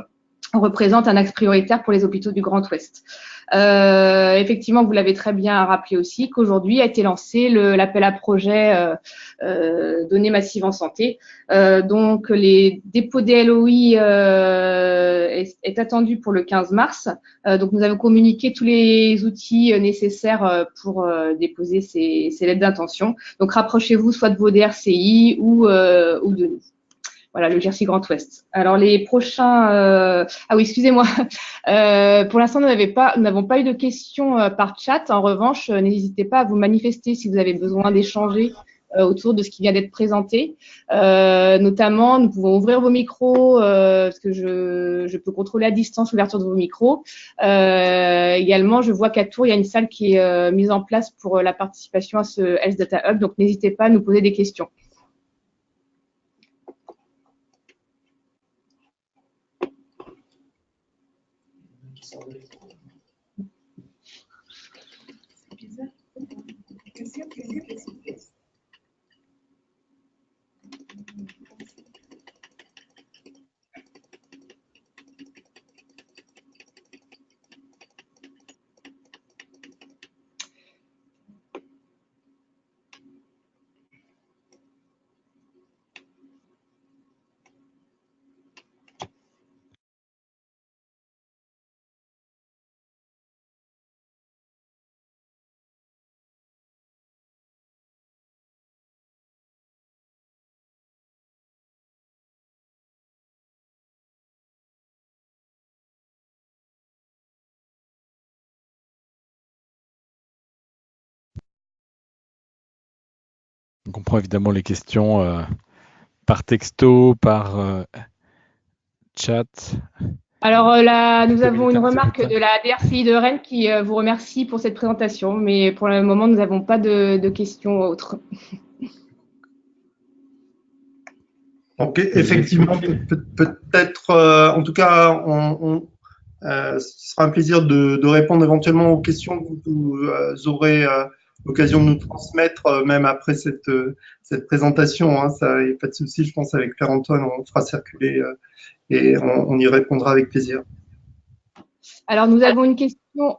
représente un axe prioritaire pour les hôpitaux du Grand Ouest. Effectivement, vous l'avez très bien rappelé aussi, qu'aujourd'hui a été lancé l'appel à projet données massives en santé. Donc, les dépôts des LOI est attendu pour le 15 mars. Donc, nous avons communiqué tous les outils nécessaires pour déposer ces lettres d'intention. Donc, rapprochez-vous soit de vos DRCI ou de nous. Voilà, le GIRC Grand Ouest. Alors, les prochains… Ah oui, excusez-moi. Pour l'instant, nous n'avons pas eu de questions par chat. En revanche, n'hésitez pas à vous manifester si vous avez besoin d'échanger autour de ce qui vient d'être présenté. Notamment, nous pouvons ouvrir vos micros parce que je peux contrôler à distance l'ouverture de vos micros. Également, je vois qu'à Tours, il y a une salle qui est mise en place pour la participation à ce Health Data Hub. Donc, n'hésitez pas à nous poser des questions. On comprend évidemment les questions par texto, par chat. Alors là, nous avons une remarque de la DRCI de Rennes qui vous remercie pour cette présentation, mais pour le moment, nous n'avons pas de questions autres. Donc, effectivement, peut-être, en tout cas, ce sera un plaisir de répondre éventuellement aux questions que vous aurez l'occasion de nous transmettre, même après cette présentation. Hein, ça, y a pas de souci, je pense, avec Pierre-Antoine, on fera circuler et on y répondra avec plaisir. Alors, nous avons une question.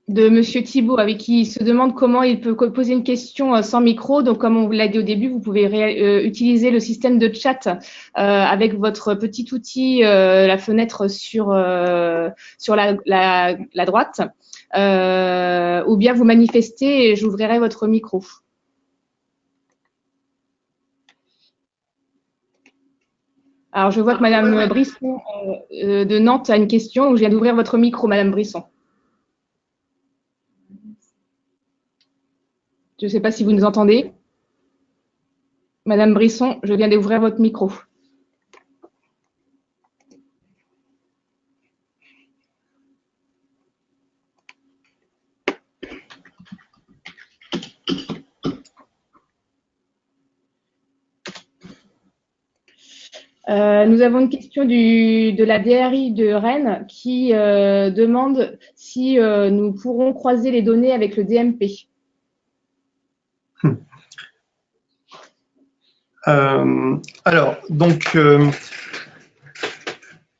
de Monsieur Thibault, avec qui il se demande comment il peut poser une question sans micro. Donc, comme on vous l'a dit au début, vous pouvez utiliser le système de chat avec votre petit outil, la fenêtre sur la droite, ou bien vous manifestez et j'ouvrirai votre micro. Alors, je vois que Madame Brisson de Nantes a une question. Je viens d'ouvrir votre micro, Madame Brisson. Je ne sais pas si vous nous entendez. Madame Brisson, je viens d'ouvrir votre micro. Nous avons une question de la DRI de Rennes qui demande si nous pourrons croiser les données avec le DMP.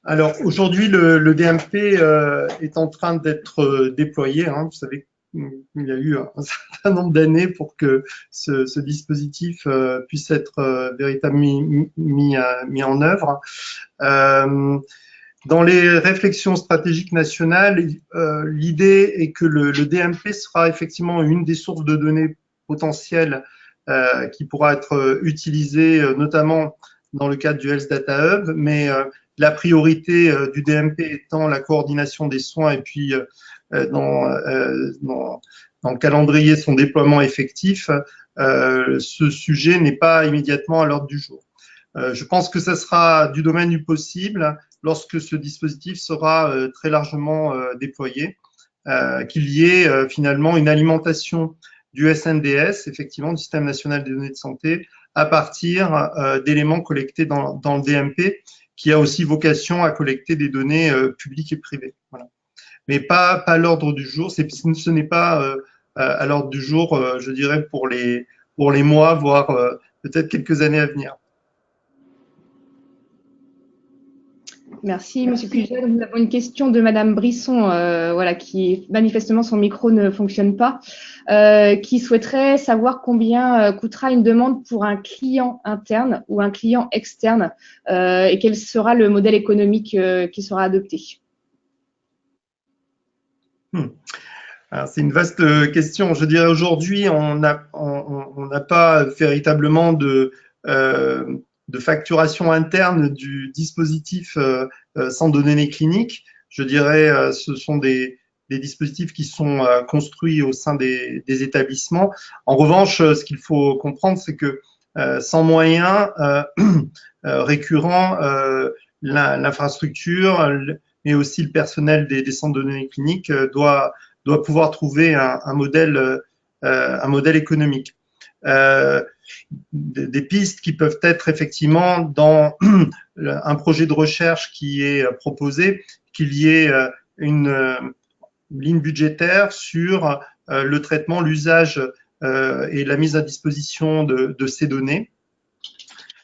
Alors aujourd'hui, le DMP est en train d'être déployé. Vous savez qu'il y a eu un certain nombre d'années pour que ce dispositif puisse être véritablement mis en œuvre. Dans les réflexions stratégiques nationales, l'idée est que le DMP sera effectivement une des sources de données potentielles qui pourra être utilisée notamment dans le cadre du Health Data Hub, mais la priorité du DMP étant la coordination des soins et puis dans le calendrier son déploiement effectif, ce sujet n'est pas immédiatement à l'ordre du jour. Je pense que ça sera du domaine du possible lorsque ce dispositif sera très largement déployé, qu'il y ait finalement une alimentation du SNDS, effectivement, du Système national des données de santé, à partir d'éléments collectés dans le DMP, qui a aussi vocation à collecter des données publiques et privées. Voilà. Mais pas à l'ordre du jour. Ce n'est pas à l'ordre du jour, je dirais, pour les mois, voire peut-être quelques années à venir. Merci, Monsieur Pujol. Nous avons une question de Madame Brisson, voilà, qui manifestement son micro ne fonctionne pas, qui souhaiterait savoir combien coûtera une demande pour un client interne ou un client externe et quel sera le modèle économique qui sera adopté. C'est une vaste question. Je dirais aujourd'hui, on n'a pas véritablement de facturation interne du dispositif sans données cliniques. Je dirais, ce sont des dispositifs qui sont construits au sein des établissements. En revanche, ce qu'il faut comprendre, c'est que sans moyens récurrents, l'infrastructure, mais aussi le personnel des centres de données cliniques doit pouvoir trouver un modèle économique. Des pistes qui peuvent être effectivement dans un projet de recherche qui est proposé, qu'il y ait une ligne budgétaire sur le traitement, l'usage et la mise à disposition de ces données.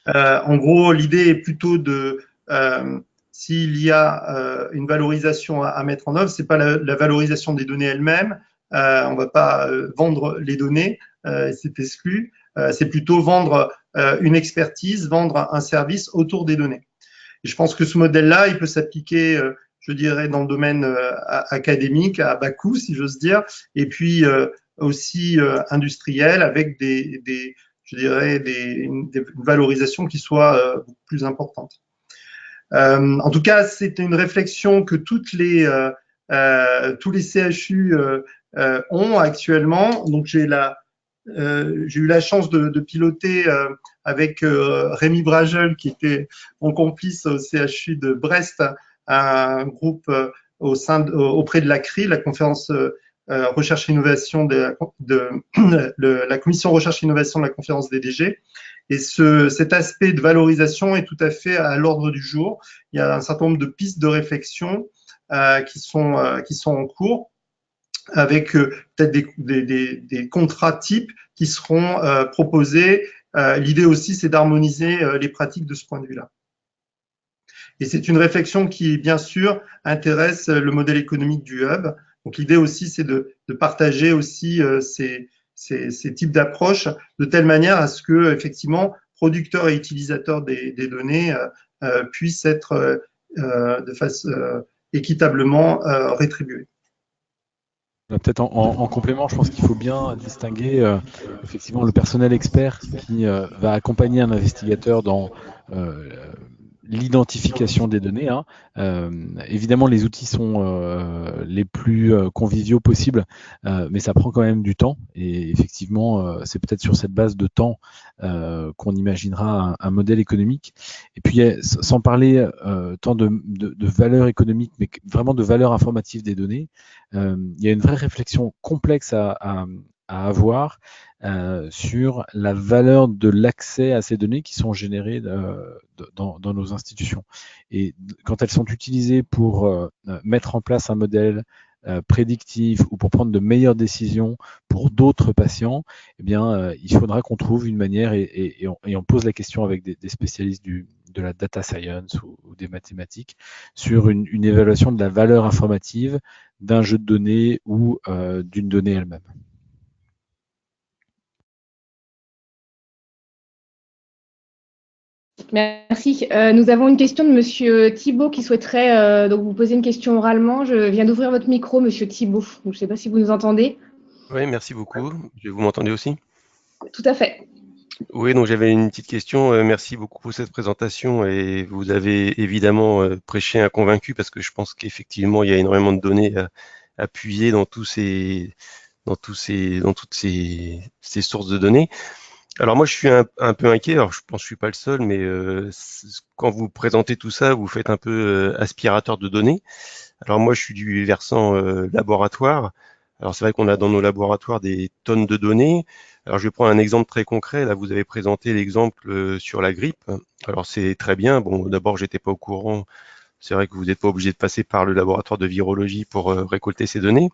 En gros, l'idée est plutôt de s'il y a une valorisation à mettre en œuvre, c'est pas la valorisation des données elles-mêmes, on va pas vendre les données, c'est exclu, c'est plutôt vendre une expertise, vendre un service autour des données. Et je pense que ce modèle-là, il peut s'appliquer, je dirais, dans le domaine académique, à bas coût, si j'ose dire, et puis aussi industriel, avec je dirais, une valorisation qui soit beaucoup plus importante. En tout cas, c'est une réflexion que tous les CHU ont actuellement. Donc, j'ai eu la chance de piloter avec Rémi Bragel, qui était mon complice au CHU de Brest, un groupe auprès de la CRI, la conférence recherche et innovation la commission recherche et innovation de la conférence des DG. Et cet aspect de valorisation est tout à fait à l'ordre du jour. Il y a un certain nombre de pistes de réflexion qui sont en cours, avec peut-être des contrats types qui seront proposés. L'idée aussi, c'est d'harmoniser les pratiques de ce point de vue-là. Et c'est une réflexion qui, bien sûr, intéresse le modèle économique du hub, Donc l'idée aussi, c'est de partager aussi ces types d'approches de telle manière à ce que effectivement producteurs et utilisateurs des données puissent être de façon équitablement rétribués. Peut-être en complément, je pense qu'il faut bien distinguer effectivement le personnel expert qui va accompagner un investigateur dans l'identification des données. Hein. Évidemment, les outils sont les plus conviviaux possibles, mais ça prend quand même du temps. Et effectivement, c'est peut-être sur cette base de temps qu'on imaginera un modèle économique. Et puis, sans parler tant de valeur économique, mais vraiment de valeur informative des données, il y a une vraie réflexion complexe à avoir sur la valeur de l'accès à ces données qui sont générées dans nos institutions. Et quand elles sont utilisées pour mettre en place un modèle prédictif ou pour prendre de meilleures décisions pour d'autres patients, eh bien, il faudra qu'on trouve une manière, et on pose la question avec des spécialistes de la data science ou des mathématiques, sur une évaluation de la valeur informative d'un jeu de données ou d'une donnée elle-même. Merci. Nous avons une question de Monsieur Thibault qui souhaiterait donc vous poser une question oralement. Je viens d'ouvrir votre micro, Monsieur Thibault. Je ne sais pas si vous nous entendez. Oui, merci beaucoup. Vous m'entendez aussi? Tout à fait. Oui, donc j'avais une petite question. Merci beaucoup pour cette présentation et vous avez évidemment prêché un convaincu parce que je pense qu'effectivement il y a énormément de données à appuyer dans toutes ces sources de données. Alors moi je suis un peu inquiet. Alors je pense que je suis pas le seul, mais quand vous présentez tout ça, vous faites un peu aspirateur de données. Alors moi je suis du versant laboratoire. Alors c'est vrai qu'on a dans nos laboratoires des tonnes de données. Alors je vais prendre un exemple très concret. Là vous avez présenté l'exemple sur la grippe. Alors c'est très bien. Bon d'abord j'étais pas au courant. C'est vrai que vous n'êtes pas obligé de passer par le laboratoire de virologie pour récolter ces données.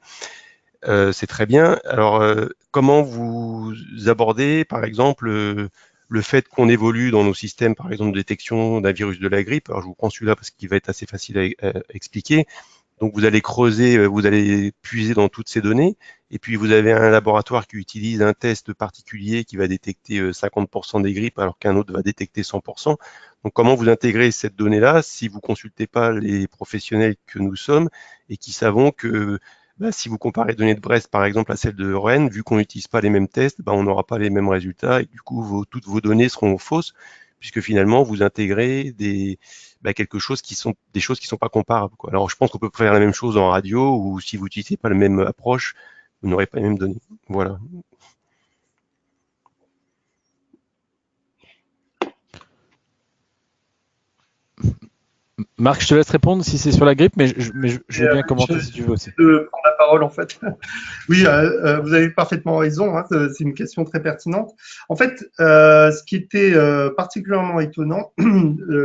C'est très bien. Alors comment vous abordez par exemple le fait qu'on évolue dans nos systèmes, par exemple de détection d'un virus de la grippe? Alors je vous prends celui-là parce qu'il va être assez facile à expliquer. Donc vous allez creuser, vous allez puiser dans toutes ces données, et puis vous avez un laboratoire qui utilise un test particulier qui va détecter 50% des grippes alors qu'un autre va détecter 100%. Donc comment vous intégrez cette donnée-là si vous consultez pas les professionnels que nous sommes et qui savons que si vous comparez les données de Brest par exemple à celles de Rennes, vu qu'on n'utilise pas les mêmes tests, on n'aura pas les mêmes résultats et du coup toutes vos données seront fausses puisque finalement vous intégrez quelque chose des choses qui sont pas comparables, quoi. Alors je pense qu'on peut faire la même chose en radio ou si vous n'utilisez pas la même approche, vous n'aurez pas les mêmes données. Voilà. Marc, je te laisse répondre si c'est sur la grippe, mais je veux bien commenter si tu veux aussi. Je prends la parole en fait. Oui, vous avez parfaitement raison, hein, c'est une question très pertinente. En fait, ce qui était particulièrement étonnant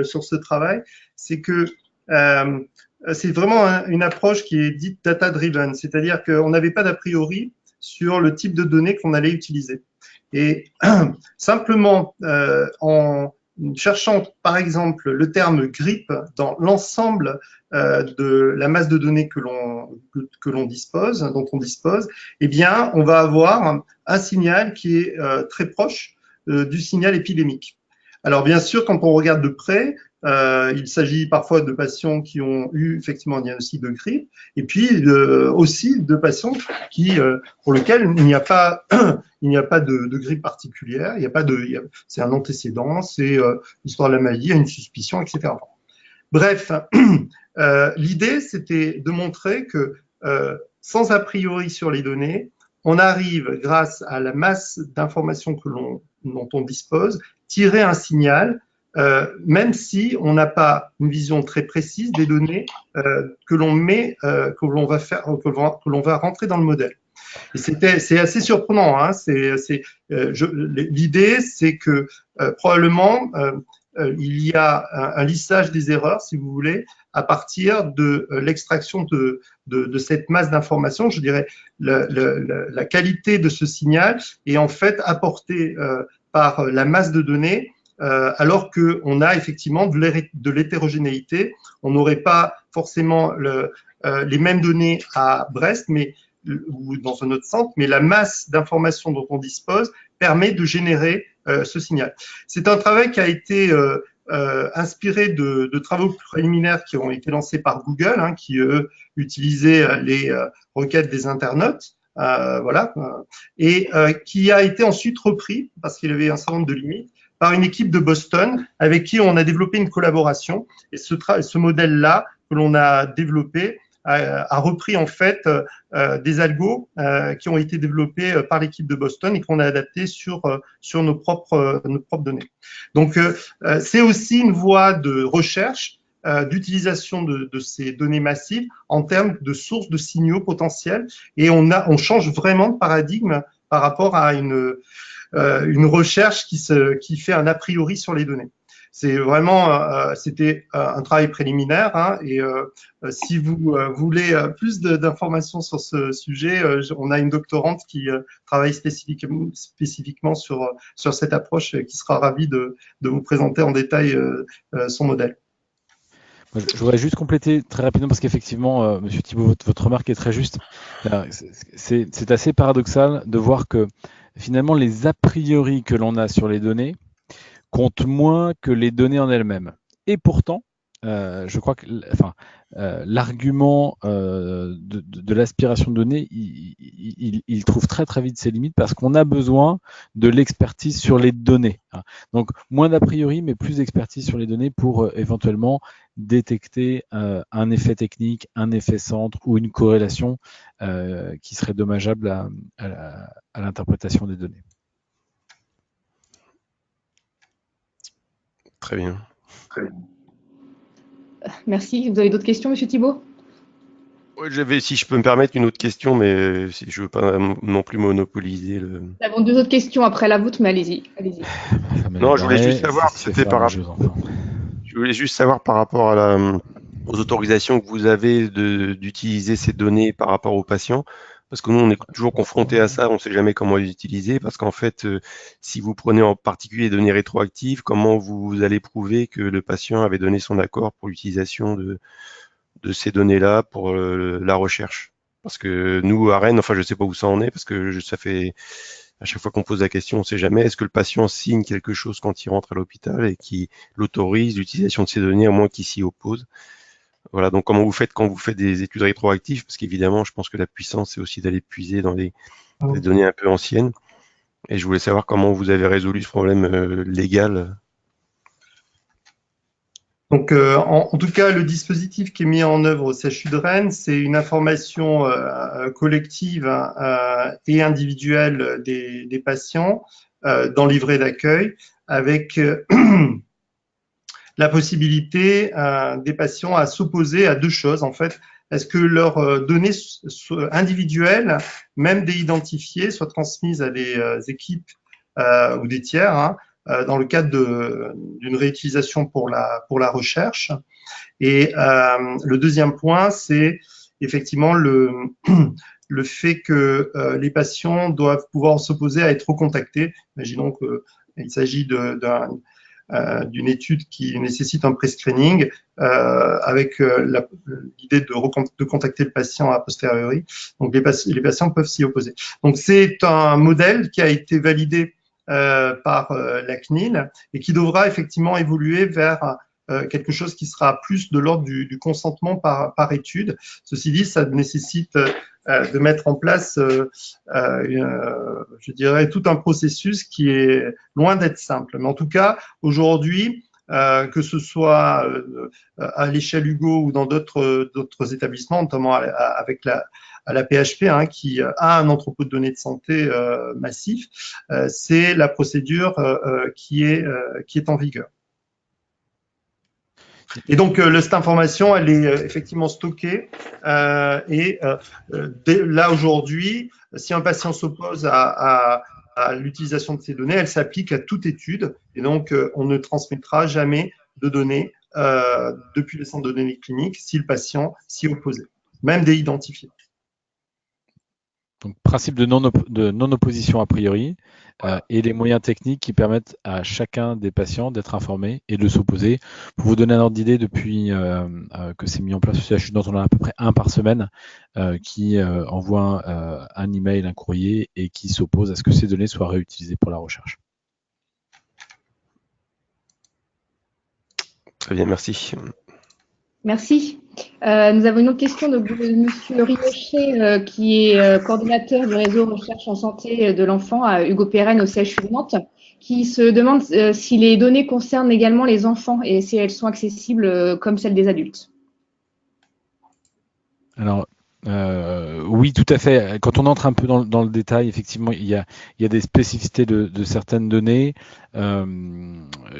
sur ce travail, c'est que c'est vraiment une approche qui est dite data-driven, c'est-à-dire qu'on n'avait pas d'a priori sur le type de données qu'on allait utiliser. Et simplement en cherchant par exemple le terme grippe dans l'ensemble de la masse de données que l'on dispose, dont on dispose, eh bien, on va avoir un signal qui est très proche du signal épidémique. Alors, bien sûr, quand on regarde de près, il s'agit parfois de patients qui ont eu effectivement un diagnostic de grippe, et puis aussi de patients pour lesquels il n'y a pas de grippe particulière, c'est un antécédent, c'est l'histoire de la maladie, une suspicion, etc. Bref, l'idée c'était de montrer que sans a priori sur les données, on arrive grâce à la masse d'informations dont on dispose, tirer un signal. Même si on n'a pas une vision très précise des données que l'on va rentrer dans le modèle. Et c'est assez surprenant. Hein, l'idée, c'est que probablement il y a un lissage des erreurs, si vous voulez, à partir de l'extraction de cette masse d'informations. Je dirais la qualité de ce signal est en fait apportée par la masse de données alors qu'on a effectivement de l'hétérogénéité. On n'aurait pas forcément les mêmes données à Brest, ou dans un autre centre, mais la masse d'informations dont on dispose permet de générer ce signal. C'est un travail qui a été inspiré de travaux préliminaires qui ont été lancés par Google, hein, qui eux utilisaient les requêtes des internautes, voilà, et qui a été ensuite repris parce qu'il avait un certain nombre de limites par une équipe de Boston avec qui on a développé une collaboration. Et ce modèle-là que l'on a développé a repris en fait des algos qui ont été développés par l'équipe de Boston et qu'on a adaptés sur nos propres données. Donc, c'est aussi une voie de recherche d'utilisation de ces données massives en termes de sources de signaux potentiels, et on change vraiment de paradigme par rapport à une recherche qui fait un a priori sur les données. C'est vraiment, c'était un travail préliminaire, hein, et si vous voulez plus d'informations sur ce sujet, on a une doctorante qui travaille spécifiquement sur cette approche, qui sera ravie de vous présenter en détail son modèle. Je voudrais juste compléter très rapidement parce qu'effectivement, Monsieur Thibault, votre remarque est très juste. C'est assez paradoxal de voir que finalement les a priori que l'on a sur les données comptent moins que les données en elles-mêmes. Et pourtant, je crois que l'argument de l'aspiration de données, il trouve très très vite ses limites parce qu'on a besoin de l'expertise sur les données. Donc moins d'a priori, mais plus d'expertise sur les données pour éventuellement détecter un effet technique, un effet centre ou une corrélation qui serait dommageable à l'interprétation des données. Très bien. Merci. Vous avez d'autres questions, Monsieur Thibault? Ouais, j'avais, si je peux me permettre, une autre question, mais si je veux pas non plus monopoliser le. Nous avons deux autres questions après la vôtre, mais allez-y. Non, je voulais juste savoir, c'était par rapport. Je voulais juste savoir par rapport aux autorisations que vous avez d'utiliser ces données par rapport aux patients. Parce que nous, on est toujours confronté à ça, on ne sait jamais comment les utiliser, parce qu'en fait, si vous prenez en particulier les données rétroactives, comment vous allez prouver que le patient avait donné son accord pour l'utilisation de ces données-là pour la recherche? Parce que nous, à Rennes, enfin, je ne sais pas où ça en est, parce que ça fait, à chaque fois qu'on pose la question, on ne sait jamais, est-ce que le patient signe quelque chose quand il rentre à l'hôpital et qui l'autorise l'utilisation de ces données, à moins qu'il s'y oppose? Voilà, donc comment vous faites quand vous faites des études rétroactives? Parce qu'évidemment, je pense que la puissance, c'est aussi d'aller puiser dans des données un peu anciennes. Et je voulais savoir comment vous avez résolu ce problème légal. Donc, en tout cas, le dispositif qui est mis en œuvre au CHU de Rennes, c'est une information collective et individuelle des patients dans le livret d'accueil, avec la possibilité des patients à s'opposer à deux choses, en fait. Est-ce que leurs données individuelles, même déidentifiées, soient transmises à des équipes ou des tiers, hein, dans le cadre d'une réutilisation pour la recherche. Et le deuxième point, c'est effectivement le fait que les patients doivent pouvoir s'opposer à être recontactés. Imaginons qu'il s'agit d'une étude qui nécessite un pre-screening avec l'idée de contacter le patient a posteriori. Donc, les patients peuvent s'y opposer. Donc, c'est un modèle qui a été validé par la CNIL et qui devra effectivement évoluer vers quelque chose qui sera plus de l'ordre du consentement par étude. Ceci dit, ça nécessite de mettre en place, je dirais, tout un processus qui est loin d'être simple. Mais en tout cas, aujourd'hui, que ce soit à l'échelle Hugo ou dans d'autres établissements, notamment avec à la PHP, hein, qui a un entrepôt de données de santé massif, c'est la procédure qui est en vigueur. Et donc, cette information, elle est effectivement stockée. Et là, aujourd'hui, si un patient s'oppose à l'utilisation de ces données, elle s'applique à toute étude. Et donc, on ne transmettra jamais de données depuis le centre de données cliniques si le patient s'y opposait, même déidentifié. Donc, principe de non-opposition a priori, et les moyens techniques qui permettent à chacun des patients d'être informé et de s'opposer. Pour vous donner un ordre d'idée, depuis que c'est mis en place au CHU, dont on a à peu près un par semaine, qui envoie un email, un courrier, et qui s'oppose à ce que ces données soient réutilisées pour la recherche. Très bien, merci. Merci. Nous avons une autre question de M. Riochet, qui est coordinateur du réseau recherche en santé de l'enfant à Hugo Pérenne au CHU de Nantes, qui se demande si les données concernent également les enfants et si elles sont accessibles comme celles des adultes. Alors, oui, tout à fait. Quand on entre un peu dans le détail, effectivement, il y a des spécificités de certaines données.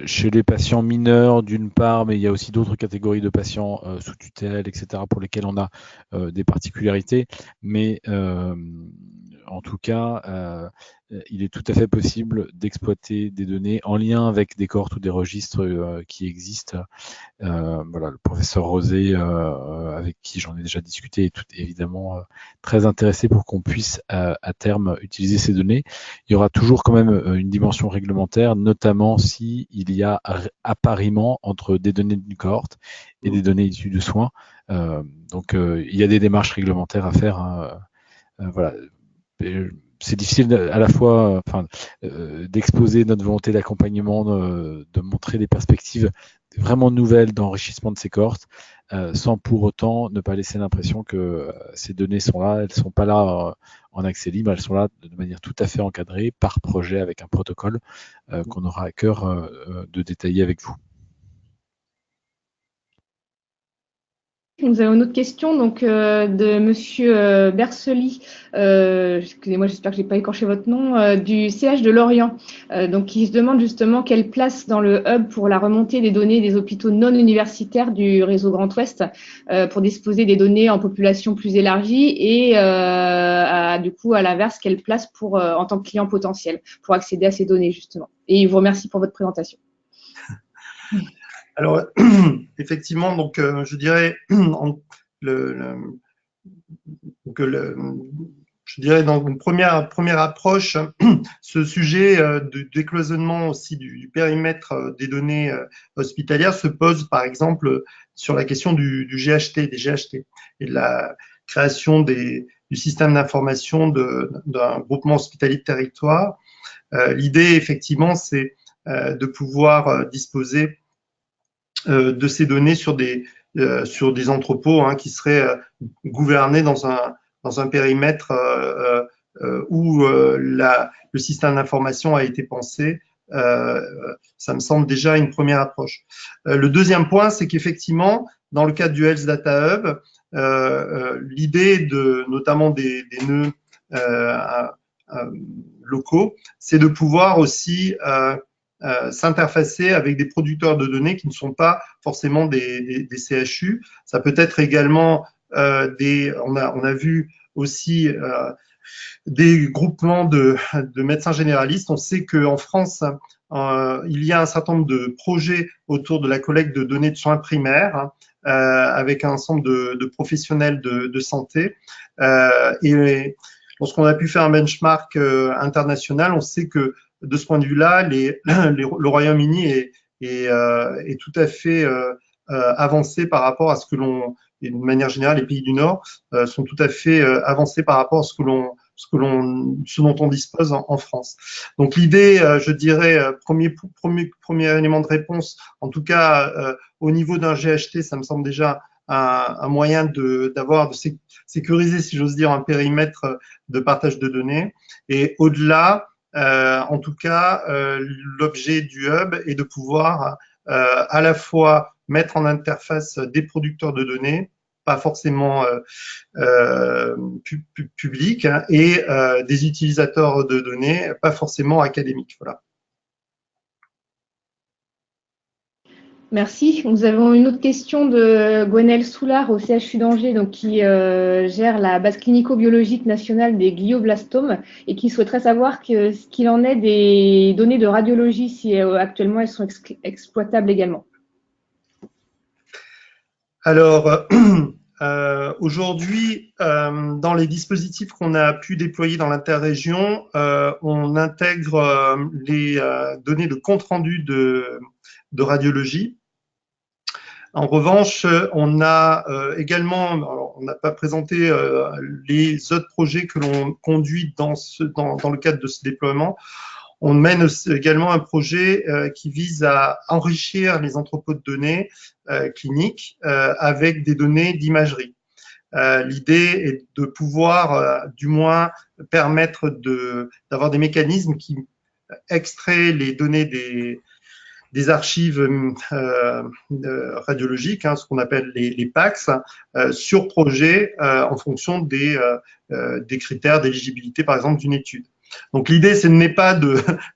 Chez les patients mineurs, d'une part, mais il y a aussi d'autres catégories de patients sous tutelle, etc., pour lesquels on a des particularités. Mais en tout cas, il est tout à fait possible d'exploiter des données en lien avec des cohortes ou des registres qui existent. Voilà, le professeur Rosé, avec qui j'en ai déjà discuté, est tout évidemment très intéressé pour qu'on puisse à terme utiliser ces données. Il y aura toujours quand même une dimension réglementaire, notamment si il y a appariement entre des données d'une cohorte et des données issues de soins. Donc il y a des démarches réglementaires à faire. Hein, voilà. C'est difficile à la fois d'exposer notre volonté d'accompagnement, de montrer des perspectives vraiment nouvelles d'enrichissement de ces cohortes, sans pour autant ne pas laisser l'impression que ces données sont là. Elles ne sont pas là en accès libre, elles sont là de manière tout à fait encadrée par projet avec un protocole qu'on aura à cœur de détailler avec vous. Nous avons une autre question donc, de Monsieur Bersely, excusez-moi, j'espère que je n'ai pas écorché votre nom, du CH de Lorient, donc qui se demande justement quelle place dans le hub pour la remontée des données des hôpitaux non universitaires du réseau Grand Ouest pour disposer des données en population plus élargie et du coup à l'inverse quelle place pour en tant que client potentiel pour accéder à ces données justement. Et il vous remercie pour votre présentation. Alors, effectivement, donc, je dirais, je dirais dans une première approche, ce sujet de décloisonnement aussi du périmètre des données hospitalières se pose, par exemple, sur la question du GHT, des GHT, et de la création du système d'information d'un groupement hospitalier de territoire. L'idée, effectivement, c'est de pouvoir disposer de ces données sur des entrepôts qui seraient gouvernés dans un périmètre où le système d'information a été pensé. Ça me semble déjà une première approche. Le deuxième point, c'est qu'effectivement, dans le cadre du Health Data Hub, l'idée notamment des nœuds locaux, c'est de pouvoir aussi s'interfacer avec des producteurs de données qui ne sont pas forcément des CHU. Ça peut être également on a vu aussi des groupements de médecins généralistes. On sait qu'en France, il y a un certain nombre de projets autour de la collecte de données de soins primaires avec un ensemble de professionnels de santé. Et lorsqu'on a pu faire un benchmark international, on sait que de ce point de vue-là, le Royaume-Uni est tout à fait avancé par rapport à ce que l'on, et de manière générale, les pays du Nord sont tout à fait avancés par rapport à ce dont on dispose en France. Donc l'idée, je dirais, premier élément de réponse, en tout cas au niveau d'un GHT, ça me semble déjà un moyen de sécuriser, si j'ose dire, un périmètre de partage de données. Et au-delà, en tout cas, l'objet du hub est de pouvoir à la fois mettre en interface des producteurs de données, pas forcément publics, et des utilisateurs de données, pas forcément académiques. Voilà. Merci. Nous avons une autre question de Gwenelle Soulard au CHU d'Angers, donc qui gère la base clinico-biologique nationale des glioblastomes et qui souhaiterait savoir ce qu'il en est des données de radiologie, si actuellement elles sont exploitables également. Alors, Aujourd'hui, dans les dispositifs qu'on a pu déployer dans l'interrégion, on intègre les données de compte-rendu de radiologie. En revanche, on a également, alors, on n'a pas présenté les autres projets que l'on conduit dans le cadre de ce déploiement. On mène également un projet qui vise à enrichir les entrepôts de données cliniques avec des données d'imagerie. L'idée est de pouvoir, du moins, permettre d'avoir des mécanismes qui extraient les données des archives radiologiques, ce qu'on appelle les PACS, sur projet en fonction des critères d'éligibilité, par exemple, d'une étude. Donc l'idée, ce n'est pas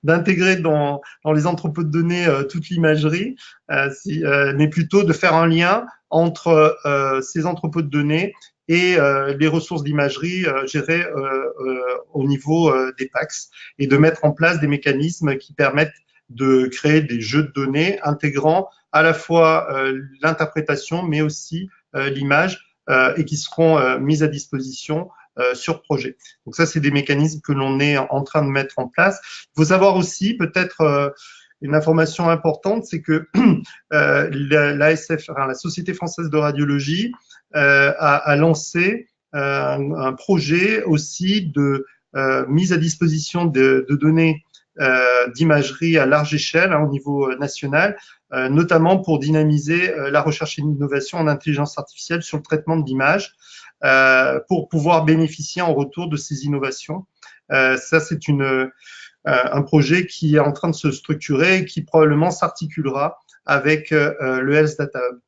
d'intégrer dans les entrepôts de données toute l'imagerie, mais plutôt de faire un lien entre ces entrepôts de données et les ressources d'imagerie gérées au niveau des PACS, et de mettre en place des mécanismes qui permettent de créer des jeux de données intégrant à la fois l'interprétation, mais aussi l'image, et qui seront mises à disposition sur projet. Donc ça, c'est des mécanismes que l'on est en train de mettre en place. Il faut savoir aussi, peut-être une information importante, c'est que l'ASF, la Société française de radiologie, a lancé un projet aussi de mise à disposition de données d'imagerie à large échelle au niveau national, notamment pour dynamiser la recherche et l'innovation en intelligence artificielle sur le traitement de l'image, pour pouvoir bénéficier en retour de ces innovations. Ça, c'est un projet qui est en train de se structurer et qui probablement s'articulera avec le Health Data Hub.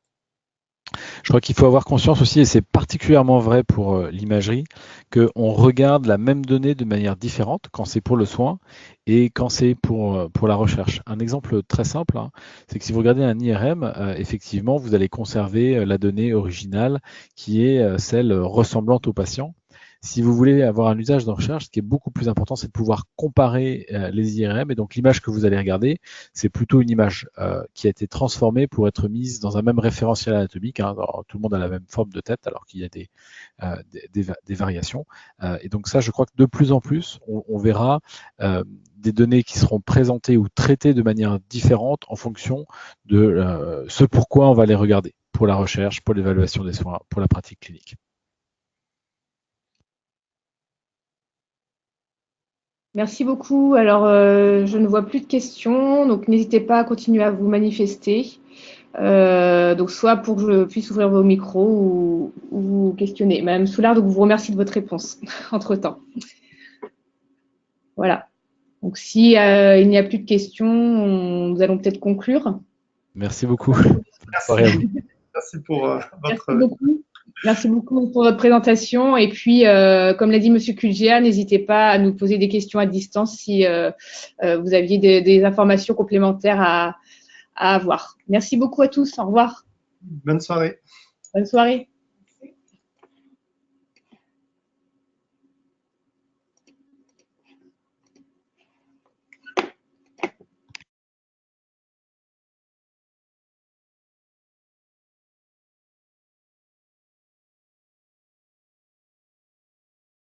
Je crois qu'il faut avoir conscience aussi, et c'est particulièrement vrai pour l'imagerie, qu'on regarde la même donnée de manière différente quand c'est pour le soin et quand c'est pour la recherche. Un exemple très simple, c'est que si vous regardez un IRM, effectivement, vous allez conserver la donnée originale qui est celle ressemblante au patient. Si vous voulez avoir un usage de recherche, ce qui est beaucoup plus important, c'est de pouvoir comparer les IRM. Et donc, l'image que vous allez regarder, c'est plutôt une image qui a été transformée pour être mise dans un même référentiel anatomique. Alors, tout le monde a la même forme de tête, alors qu'il y a des variations. Et donc ça, je crois que de plus en plus, on verra des données qui seront présentées ou traitées de manière différente en fonction de ce pourquoi on va les regarder, pour la recherche, pour l'évaluation des soins, pour la pratique clinique. Merci beaucoup. Alors, je ne vois plus de questions, donc n'hésitez pas à continuer à vous manifester. Donc, soit pour que je puisse ouvrir vos micros ou vous questionner. Madame Soulard, donc, vous remercie de votre réponse entre-temps. Voilà. Donc, si il n'y a plus de questions, nous allons peut-être conclure. Merci beaucoup. Merci pour votre... Merci beaucoup. Merci beaucoup pour votre présentation. Et puis, comme l'a dit Monsieur Kulgia, n'hésitez pas à nous poser des questions à distance si vous aviez des informations complémentaires à avoir. Merci beaucoup à tous. Au revoir. Bonne soirée. Bonne soirée.